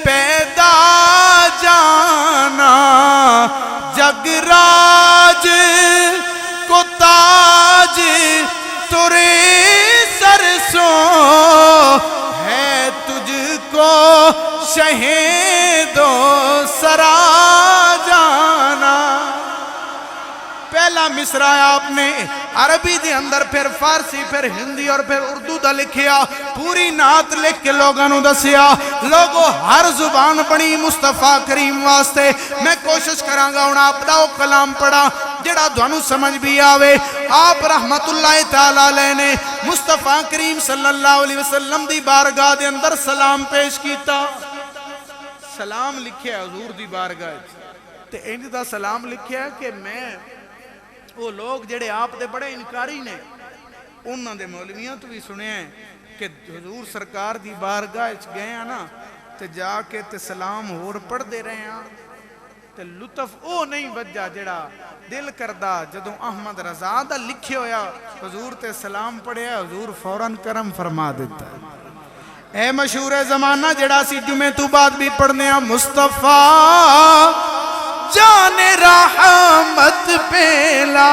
پیدا جانا، جگ راج کو تاج ترے سر سو ہے، تجھ کو شہید و سرا جانا. پہلا مصرع آپ نے عربی دے اندر، پھر فارسی، پھر ہندی اور پھر اردو دا لکھیا. پوری نعت لکھ کے لوگاں نو دسیا. لوگو ہر زبان بنی مصطفیٰ کریم واسطے. میں کوشش کراں گا ہن آپ دا او کلام پڑھا جڑا تھانوں سمجھ بھی آوے۔ آپ رحمت اللہ تعالیٰ علیہ نے مصطفیٰ کریم صلی اللہ علیہ وسلم دی بارگاہ دے اندر سلام پیش کیتا۔ سلام لکھیا حضور دی بارگاہ تے انج دا سلام لکھیا کہ میں وہ لوگ جڑے آپ دے بڑے انکاری نے انہاں دے مولویاں تو بھی سنے ہیں کہ حضور سرکار دی بارگاہ گئے ہیں نا تے جا کے تے سلام اور پڑھ دے رہے ہیں تے لطف او نہیں بجا جڑا دل کردہ جدوں احمد رضا دا لکھے ہویا حضور تے سلام پڑھیا حضور فوراً کرم فرما دیتا ہے۔ اے مشہور زمانہ جڑا سی جمعہ تو بعد بھی پڑھنے ہیں مصطفیٰ جان رحمت پیلا۔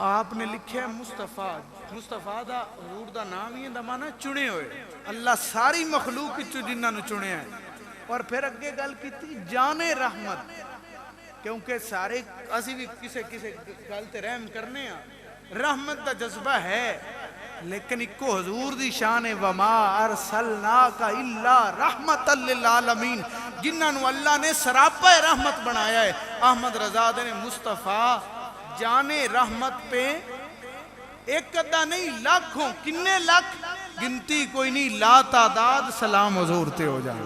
آپ نے لکھے مصطفیٰ، مصطفیٰ دا حضور دا نام ہی دا معنی چنے ہوئے، اللہ ساری مخلوق جنہاں نو چنے ہیں۔ اور پھر اگے گل کی تھی جان رحمت، کیونکہ سارے اسی بھی کسے گل تے رحم کرنے ہیں، رحمت دا جذبہ ہے لیکن اکو حضور دی شان وما ارسلناک الا رحمت للعالمین، جنہاں نو اللہ نے سراپا رحمت بنایا ہے۔ احمد رضا نے مصطفیٰ جان رحمت پہ ایک قدہ نہیں لاکھوں کنے لاکھ گنتی کوئی نہیں لا تعداد سلام حضور تے ہو جائیں۔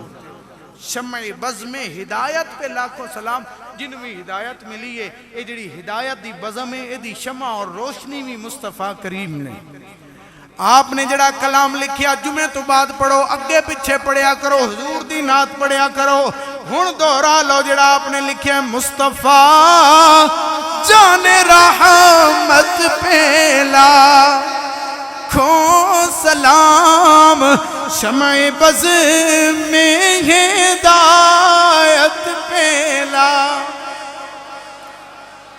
شمع بزم ہدایت پہ لاکھوں سلام، جن بھی ہدایت ملی ہے اے جڑی ہدایت دی بزم ہے اے دی شمع اور روشنی بھی مصطفیٰ کریم نے۔ آپ نے جڑا کلام لکھیا جمعہ تو بعد پڑھو، اگے پچھے پڑھیا کرو، حضور دی نعت پڑھیا کرو۔ ہن دہرا لو جڑا آپ نے لکھیا مصطفیٰ جان رحمت پیلا، کھو سلام شمع بز میں ہدایت پیلا۔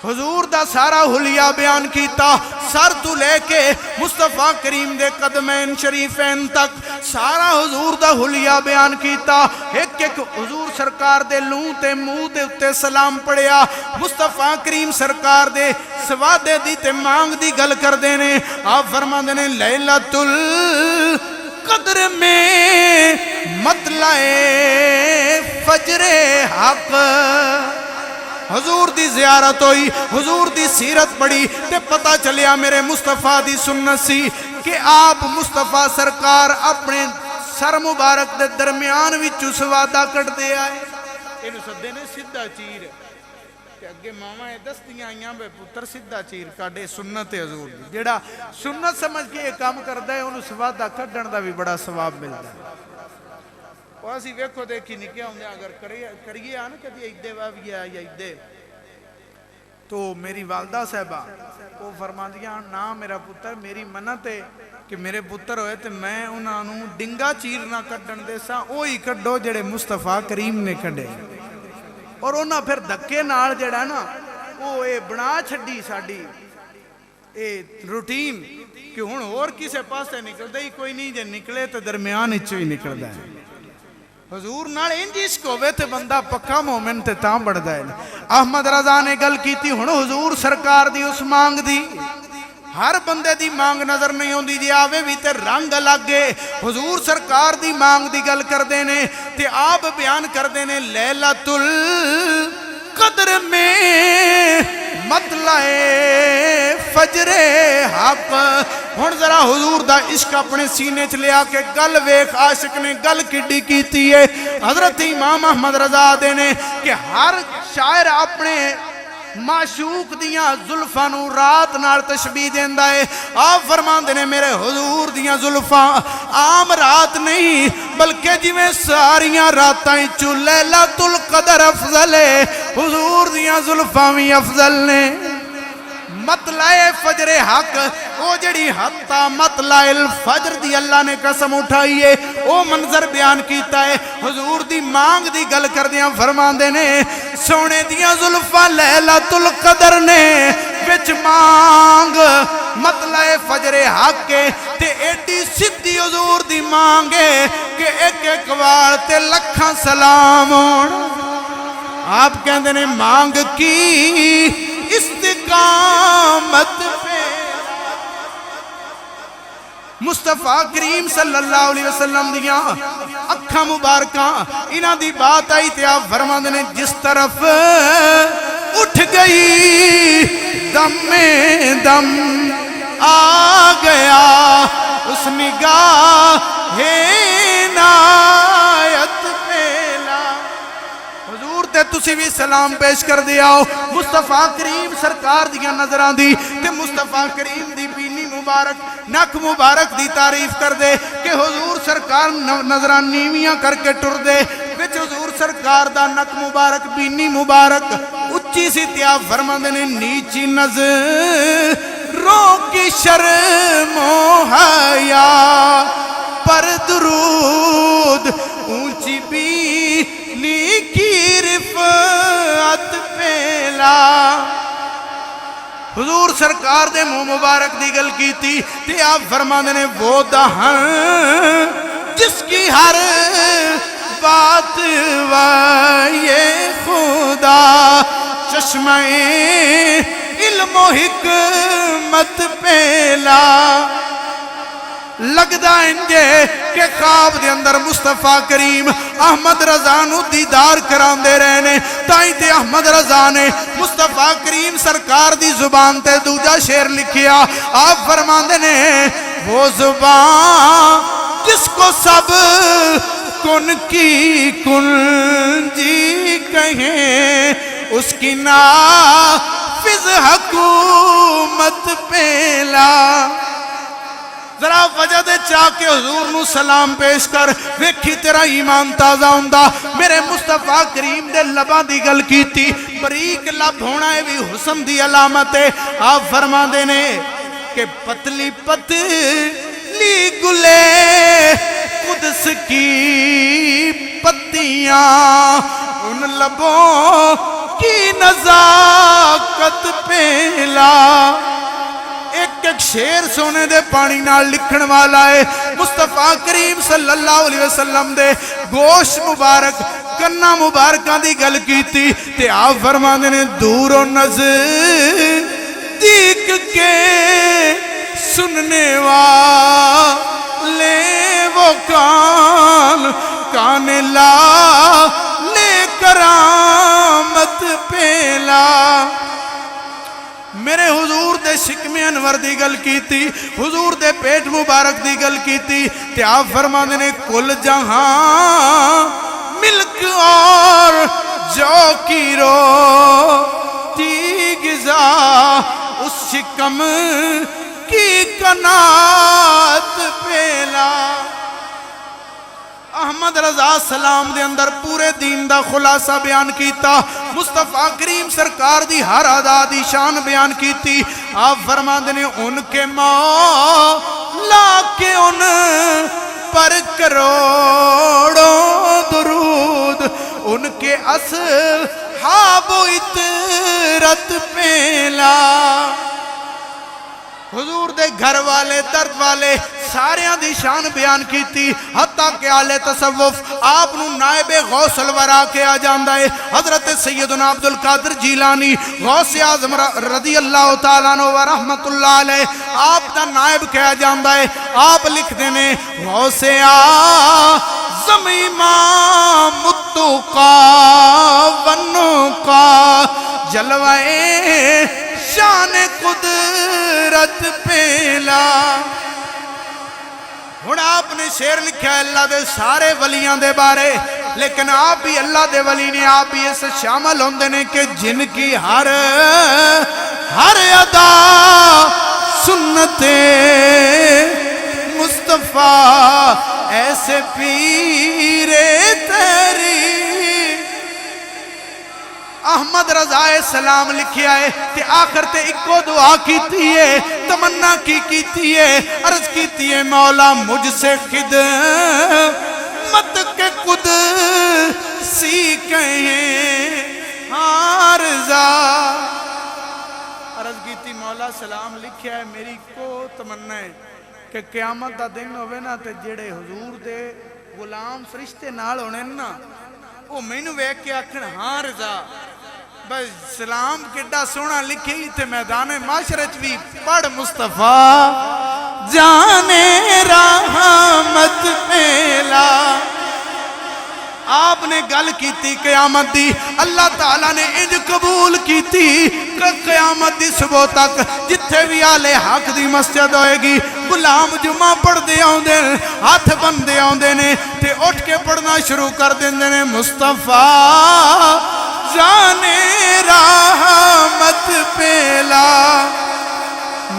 حضور دا سارا حلیہ بیان کیتا، سر تو لے کے مصطفیٰ کریم دے قدمین شریفین تک سارا حضور دا حلیہ بیان کیتا۔ ایک ایک حضور سرکار دے لوں تے منہ دے اتے سلام پڑھیا، مصطفیٰ کریم سرکار دے سوادے دی تے مانگ دی گل کر دینے۔ آپ فرما دینے لیلۃ القدر میں مطلع فجر حق، حضور دی زیارت ہوئی، حضور دی سیرت پڑھی تے پتہ چلیا میرے مصطفیٰ دی سنت سی کہ آپ مصطفیٰ سرکار اپنے سر مبارک دے درمیان وچ سوادہ کٹ دے آئے۔ انہوں سدے نے سدھا چیر کہ اگے ماما دستیاں آئیاں بے پتر سدھا چیر کاڑے سنت حضور دی، جیڑا سنت سمجھ کے یہ کام کردہ ہے انہوں سوادہ کٹن دا بھی بڑا ثواب ملتا ہے۔ اور اسی ویکھو دیکھی نکے ہوندے اگر کریے آنا کدی ایدے واویا یا ایدے تو میری والدہ صاحبہ وہ فرما دیا نا میرا پتر میری منت ہے کہ میرے پتر ہوئے تے میں انہوں ڈنگا چیر نہ کٹن دے سا اوہی کڈو جڑے مصطفیٰ کریم نے کڈے، اور انہاں پھر دھکے نال جڑا نا وہ اے بنا چھڈی ساڈی اے روٹین کہ ہن اور کسے پاسے نکل ہی کوئی نہیں، جے نکلے تے درمیان اچھو ہی نکل ہے۔ حضور نال انج عشق ہوئے تے بندہ پکا مومن تے تاں بڑھ دائے۔ احمد رضا نے گل کی تھی ہن حضور سرکار دی اس مانگ دی، ہر بندے دی مانگ نظر نہیں ہوندی، جی آوے بھی تے رنگ لگے۔ حضور سرکار دی مانگ دی گل کر دینے تے آپ بیان کر دینے لیلۃ القدر میں مطلع فجر حق۔ ہن ذرا حضور دا عشق اپنے سینے چ لیا کہ گل ویکھ عاشق نے گل کڈی کیتی ہے۔ حضرت امام احمد رضا دے نے کہ ہر شاعر اپنے معشوق دیاں زلفاں نو رات نال تشبیہ دیندا ہے۔ آپ فرماندے نے میرے حضور دیاں زلفاں عام رات نہیں بلکہ جویں ساریاں راتاں وچوں لیلۃ القدر افضل ہے، حضور دیاں زلفاں وی افضل نے۔ مطلع فجر حق او جڑی حتی مطلع الفجر دی اللہ نے قسم اٹھائی ہے، او منظر بیان کیتا ہے۔ حضور دی مانگ دی گل کر دیاں فرماندے نے سونے دیاں زلفاں لیلۃ القدر نے وچ مانگ مطلع فجر حق کے تے ایڈی سدھی حضور دی مانگے کہ ایک ایک وار تے لکھاں سلام ہون۔ آپ کہندے نے مانگ کی استقامت پہ مصطفیٰ کریم صلی اللہ علیہ وسلم دیاں اکھاں مبارکاں انہاں دی بات آئی تے آپ فرماندے نے جس طرف اٹھ گئی دم میں دم آ گیا اس نگاہ عنایت پہلا حضور تے تسی بھی سلام پیش کر دیا ہو مصطفیٰ کریم سرکار دیاں نظران دی تے مصطفیٰ کریم دی بینی مبارک نک مبارک دی تعریف کر دے کہ حضور سرکار نظران نیویاں کر کے ٹر دے وچ حضور سرکار دا نک مبارک بینی مبارک اچھی سی تیاب فرماندے نے نیچی نظروں کی شرم و حیا پر درود اونچی بینی کی رفعت پہلا حضور سرکار دے منہ مبارک دی گل کی تھی تے آپ فرماندے نے وہ دہن جس کی ہر بات وائے خدا چشمہ علم و حکمت پہلا لگدا انجے کہ خواب دے اندر مصطفیٰ کریم احمد رضا نو دیدار کران دے رہنے تائیں تے احمد رضا نے مصطفیٰ کریم سرکار دی زبان تے دوجا شعر لکھیا آپ فرماندے نے وہ زبان جس کو سب کن کی کنجی کہیں اس کی نافذ حکومت پہلا ذرا وجہ دے چاہ کے حضور نو سلام پیش کر ویکھی تیرا ایمان تازہ ہوندہ میرے مصطفیٰ کریم دے لباں دی گل کیتی بریک لب ہونا ہے بھی حسن دی علامت ہے آپ فرما دینے کہ پتلی پتلی گلے قدس کی پتیاں ان لبوں کی نزاکت پہلا ایک ایک شیر سونے دے پانی نال لکھن والا ہے مصطفیٰ کریم صلی اللہ علیہ وسلم دے گوش مبارک کنہ مبارکاں دی گل کیتی تے آپ فرماندے نے دور و نزدیک کے سننے والے وہ کان لا لے کرامت پہلا میرے حضور دے شکم انور دی گل کیتی حضور دے پیٹ مبارک دی گل کیتی تے آپ فرماندے نے کل جہاں ملک اور جو کی روتی غذا اس شکم کی قناعت پہلا احمد رضا سلام دے اندر پورے دین دا خلاصہ بیان کیتا مصطفیٰ کریم سرکار دی ہر ادا دی شان بیان کیتی آپ فرماندے نے ان کے مولا کے ان پر کروڑوں درود ان کے اصحاب و اطرت پہلا حضور دے گھر والے درد والے ساریاں دی شان بیان کیتی حتیٰ کہ آل تصوف آپ نو نائب غوث الورا کے آ جاندہ ہے حضرت سیدنا عبدالقادر جیلانی غوث اعظم رضی اللہ تعالیٰ عنہ و رحمت اللہ علیہ آپ دا نائب کے آ جاندہ ہے آپ لکھ دینے غوث اعظم امام التقا والنقا جلوائے شان قدرت پہلا ہن آپ نے شعر لکھا ہے اللہ دے سارے ولیاں دے بارے لیکن آپ بھی اللہ دے ولی نے آپ بھی اس شامل ہوندے نے کہ جن کی ہر ادا سنت مصطفیٰ ایسے پیرے تیری احمد رضا سلام لکھیا ہے کہ آخر تے اکو دعا کیتی ہے تمنا کیتی ہے عرض کیتی ہے مولا مجھ سے خدمت کے قدسی کہیں ہاں رضا عرض کیتی مولا سلام لکھیا ہے میری کو تمنا ہے کہ قیامت دا دن ہوئے نا تے جڑے حضور دے غلام فرشتے نال ہونے نا وہ میں نو ویک کے آکھن ہاں رضا بس سلام کڈا سونا لکھی تے میدان معاشرت بھی پڑھ مصطفیٰ جانے رحمت پہلا. آپ نے گل کیتی قیامت دی، اللہ تعالیٰ نے انج قبول کیتی کہ قیامت دی صبح تک جتھے بھی آلے حق دی مسجد ہوئے گی، غلام جمعہ پڑھ دے آن دے، ہاتھ بن دے آن دے نے تے اٹھ کے پڑھنا شروع کر دیں دے نے. مصطفیٰ جانے رحمت پہلا.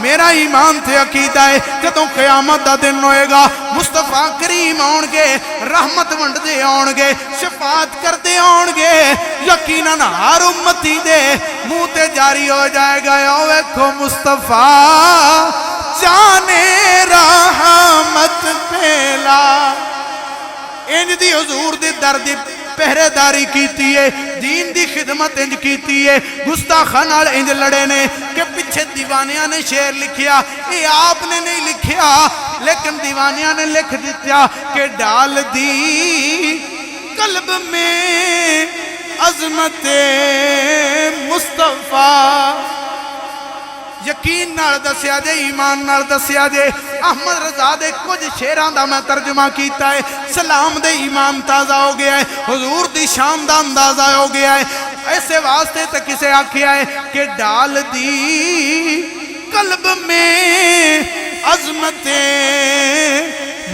میرا ایمان تے عقیدہ ہے جدوں قیامت دا دن ہوئے گا، مصطفیٰ کریم آن گے، رحمت ونڈ دے آن گے، شفاعت کر دے آن گے، یقیناً ہر امتی دے منہ تے جاری ہو جائے گا او ویکھو مصطفیٰ جانے رحمت پہلا. انج دی حضور دی درد پہرے داری کیتی ہے، دین دی خدمت انج کیتی ہے. گستاخان نال انج لڑے نے کہ پیچھے دیوانیاں نے شعر لکھیا، یہ آپ نے نہیں لکھیا لیکن دیوانیاں نے لکھ دیتا کہ ڈال دی قلب میں عظمت مصطفیٰ. یقین نال دسیا جے، ایمان نال دسیا جے. احمد رضا دے کچھ شیران دا میں ترجمہ کیتا ہے. سلام دے ایمان تازہ ہو گیا ہے، حضور دی شان دا اندازہ ہو گیا ہے. ایسے واسطے تے کسے آکھیا ہے کہ ڈال دی قلب میں عظمت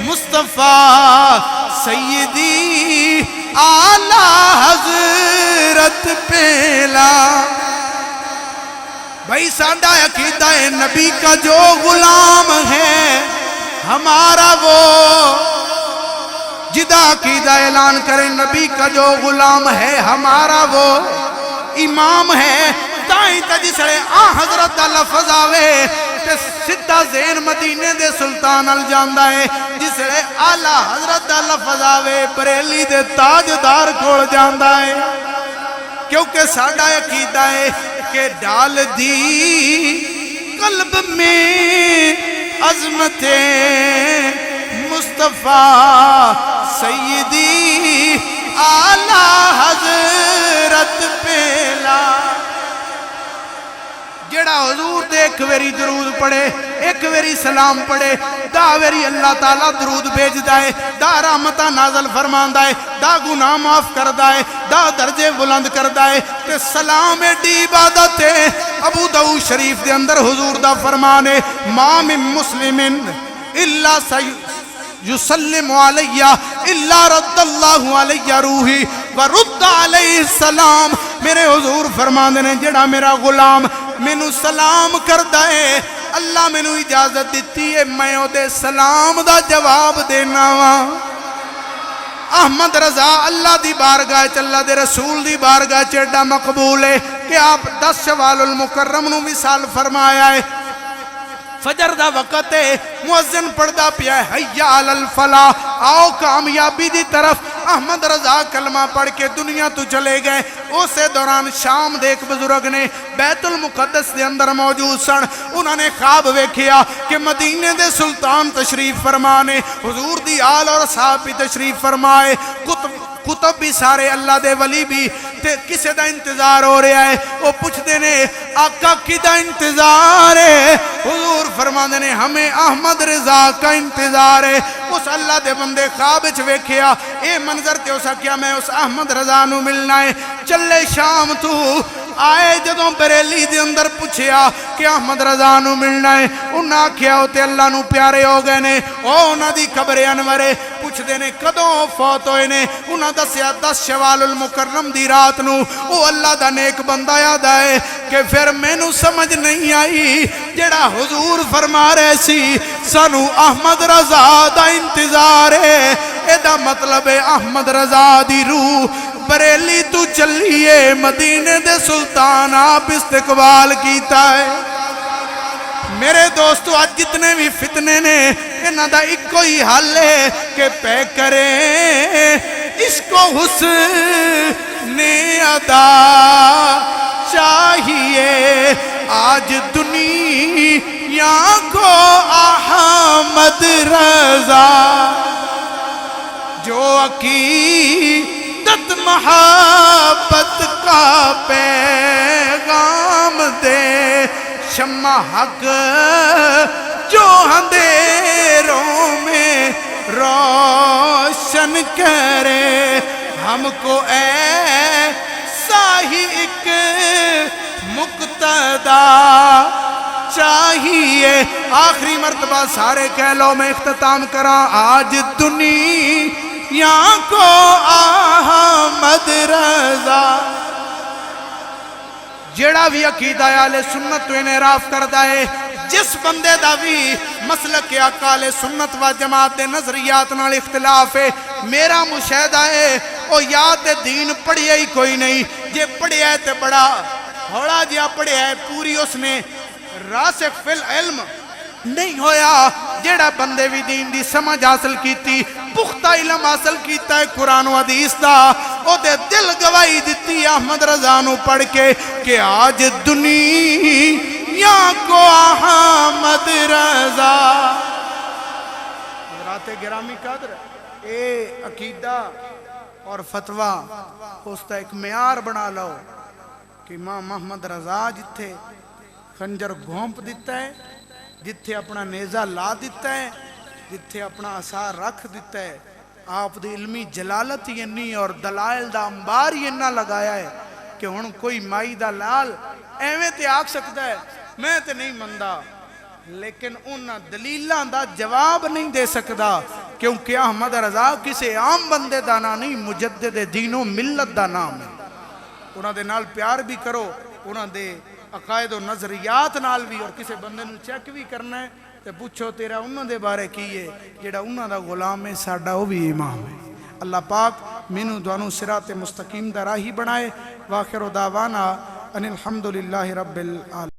مصطفیٰ سیدی اعلی حضرت پہلا. بھائی ساڈا عقیدہ ہے نبی کا جو غلام ہے ہمارا وہ، جدا عقیدہ اعلان کرے نبی کا جو غلام ہے ہمارا وہ امام ہے. تائیں تا جسے حضرت دا لفظ آوے تے سدھا ذہن مدینے دے سلطان ال جاندا ہے، جسے اعلی حضرت دا لفظ آوے بریلی دے تاجدار کول جاندا ہے. کیونکہ ساڈا عقیدہ ہے کہ ڈال دی قلب میں عظمت مصطفیٰ سیدی اعلی حضرت پہلا. جڑا حضور دے ایک ویری درود پڑھے، ایک ویری سلام پڑھے، دا ویری اللہ تعالیٰ درود بھیجدا ہے، دا رحمتہ نازل فرماندا ہے، دا گناہ معاف کردا ہے، دا درجے بلند کردا ہے. تے سلام ایڈی عبادت ہے. ابو داؤد شریف دے اندر حضور دا فرمان ہے ما من مسلمن الا یسلم علیہ الا رد اللہ علیہ روحی ورد علیہ السلام. میرے حضور فرماندے نے جڑا میرا غلام مینوں سلام کردا ہے، اللہ مینوں اجازت دیتی ہے میں او دے سلام دا جواب دینا وا. احمد رضا اللہ دی بارگاہ چ، اللہ دے رسول دی بارگاہ چ ایڈا مقبول ہے کہ آپ 10 شوال المکرم نو مثال فرمایا ہے. فجر دا وقت ہے، مؤذن پڑھدا پیا ہے حی علی الفلاح، آؤ کامیابی دی طرف. احمد رضا کلمہ پڑھ کے دنیا تو چلے گئے. اسے دوران شام دے ایک بزرگ نے بیت المقدس دے اندر موجود سن، انہوں نے خواب ویکھیا کہ مدینے دے سلطان تشریف فرمانے، حضور دی آل اور صحابہ بھی تشریف فرمائے، کتب بھی سارے اللہ دے ولی بھی تے کسے دا انتظار ہو رہا ہے. وہ پوچھتے نے آقا کی دا انتظار ہے؟ حضور فرماندے نے ہمیں احمد رضا کا انتظار ہے. اس اللہ دے بندے خواب وچ ویکھیا اے منظر تے اس کیا میں اس احمد رضا نو ملنا ہے. چلے شام تو آئے جدوں بریلی دے اندر پوچھیا کہ احمد رضا نو ملنا ہے، انہاں آکھیا او تے اللہ نو پیارے ہو گئے نے، او انہاں دی قبر انور ہے. پوچھدے نے کدوں فوت ہوئے نے؟ انہاں دسیا 10 شوال المکرم دی رات نو. او اللہ دا نیک بندہ یاد آئے کہ پھر مینوں سمجھ نہیں آئی جڑا حضور فرما رہے سی سانو احمد رضا دا انتظار ہے، اے دا مطلب ہے احمد رضا دی روح بریلی تو چلیے مدینے دے سلطان آپ استقبال کیتا ہے. میرے دوستو آج جتنے بھی فتنے نے انہاں دا ایک ہی حل ہے کہ پہ کریں عشق و حسن ادا چاہیے آج دنیا کو احمد رضا. جو عقیدت محبت کا پیغام دے، شمع حق جو اندھیرے کرے ہم کو ایسا ہی ایک مقتدا چاہیے. آخری مرتبہ سارے کہہ لو میں اختتام کراں. آج دنیا کو احمد رضا جیڑا بھی عقیدہ اہل سنت تو انحراف کردا ہے جس بندے دا بھی مسلک اہل سنت و جماعت دے نظریات نال اختلاف ہے میرا مشاہدہ ہے او یا تے دین پڑھیا ہی کوئی نہیں جے پڑھیا ہے تے بڑا ہوڑا جیا پڑھیا ہے پوری اس نے راسخ فی العلم نہیں ہویا. جیڑا بندے بھی دین دی سمجھ حاصل کیتی پختہ علم حاصل کیتا ہے قرآن و حدیث دا او دے دل گواہی دیتی احمد رضا نو پڑھ کے کہ آج دنیا کو احمد رضا. حضرات گرامی قدر اے عقیدہ اور فتوہ ہوستا ایک معیار بنا لو کہ امام محمد رضا جتھے خنجر گھونپ دیتا ہے جتھے اپنا نیزہ لا دیتا ہے جتھے اپنا عصا رکھ دیتا ہے آپ دی علمی جلالت ینی اور دلائل دا انبار یننا لگایا ہے کہ ہن کوئی مائی دا لال ایویں تے آکھ سکتا ہے میں تے نہیں مندہ لیکن انہاں دلیلاں دا جواب نہیں دے سکتا کیونکہ احمد رضا کسے عام بندے دا نام نہیں مجدد دین و ملت دا نام ہے. انہاں دے نال پیار بھی کرو انہاں دے عقائد و نظریات نال بھی اور کسے بندے نو چیک بھی کرنا ہے تے پوچھو تیرا انہاں دے بارے کی ہے جیڑا انہاں دا غلام ہے ساڈا وہ بھی امام ہے. اللہ پاک مینوں دوانو صراط مستقیم دا راہی بنائے. واخر دعوانا ان الحمدللہ رب العالمین.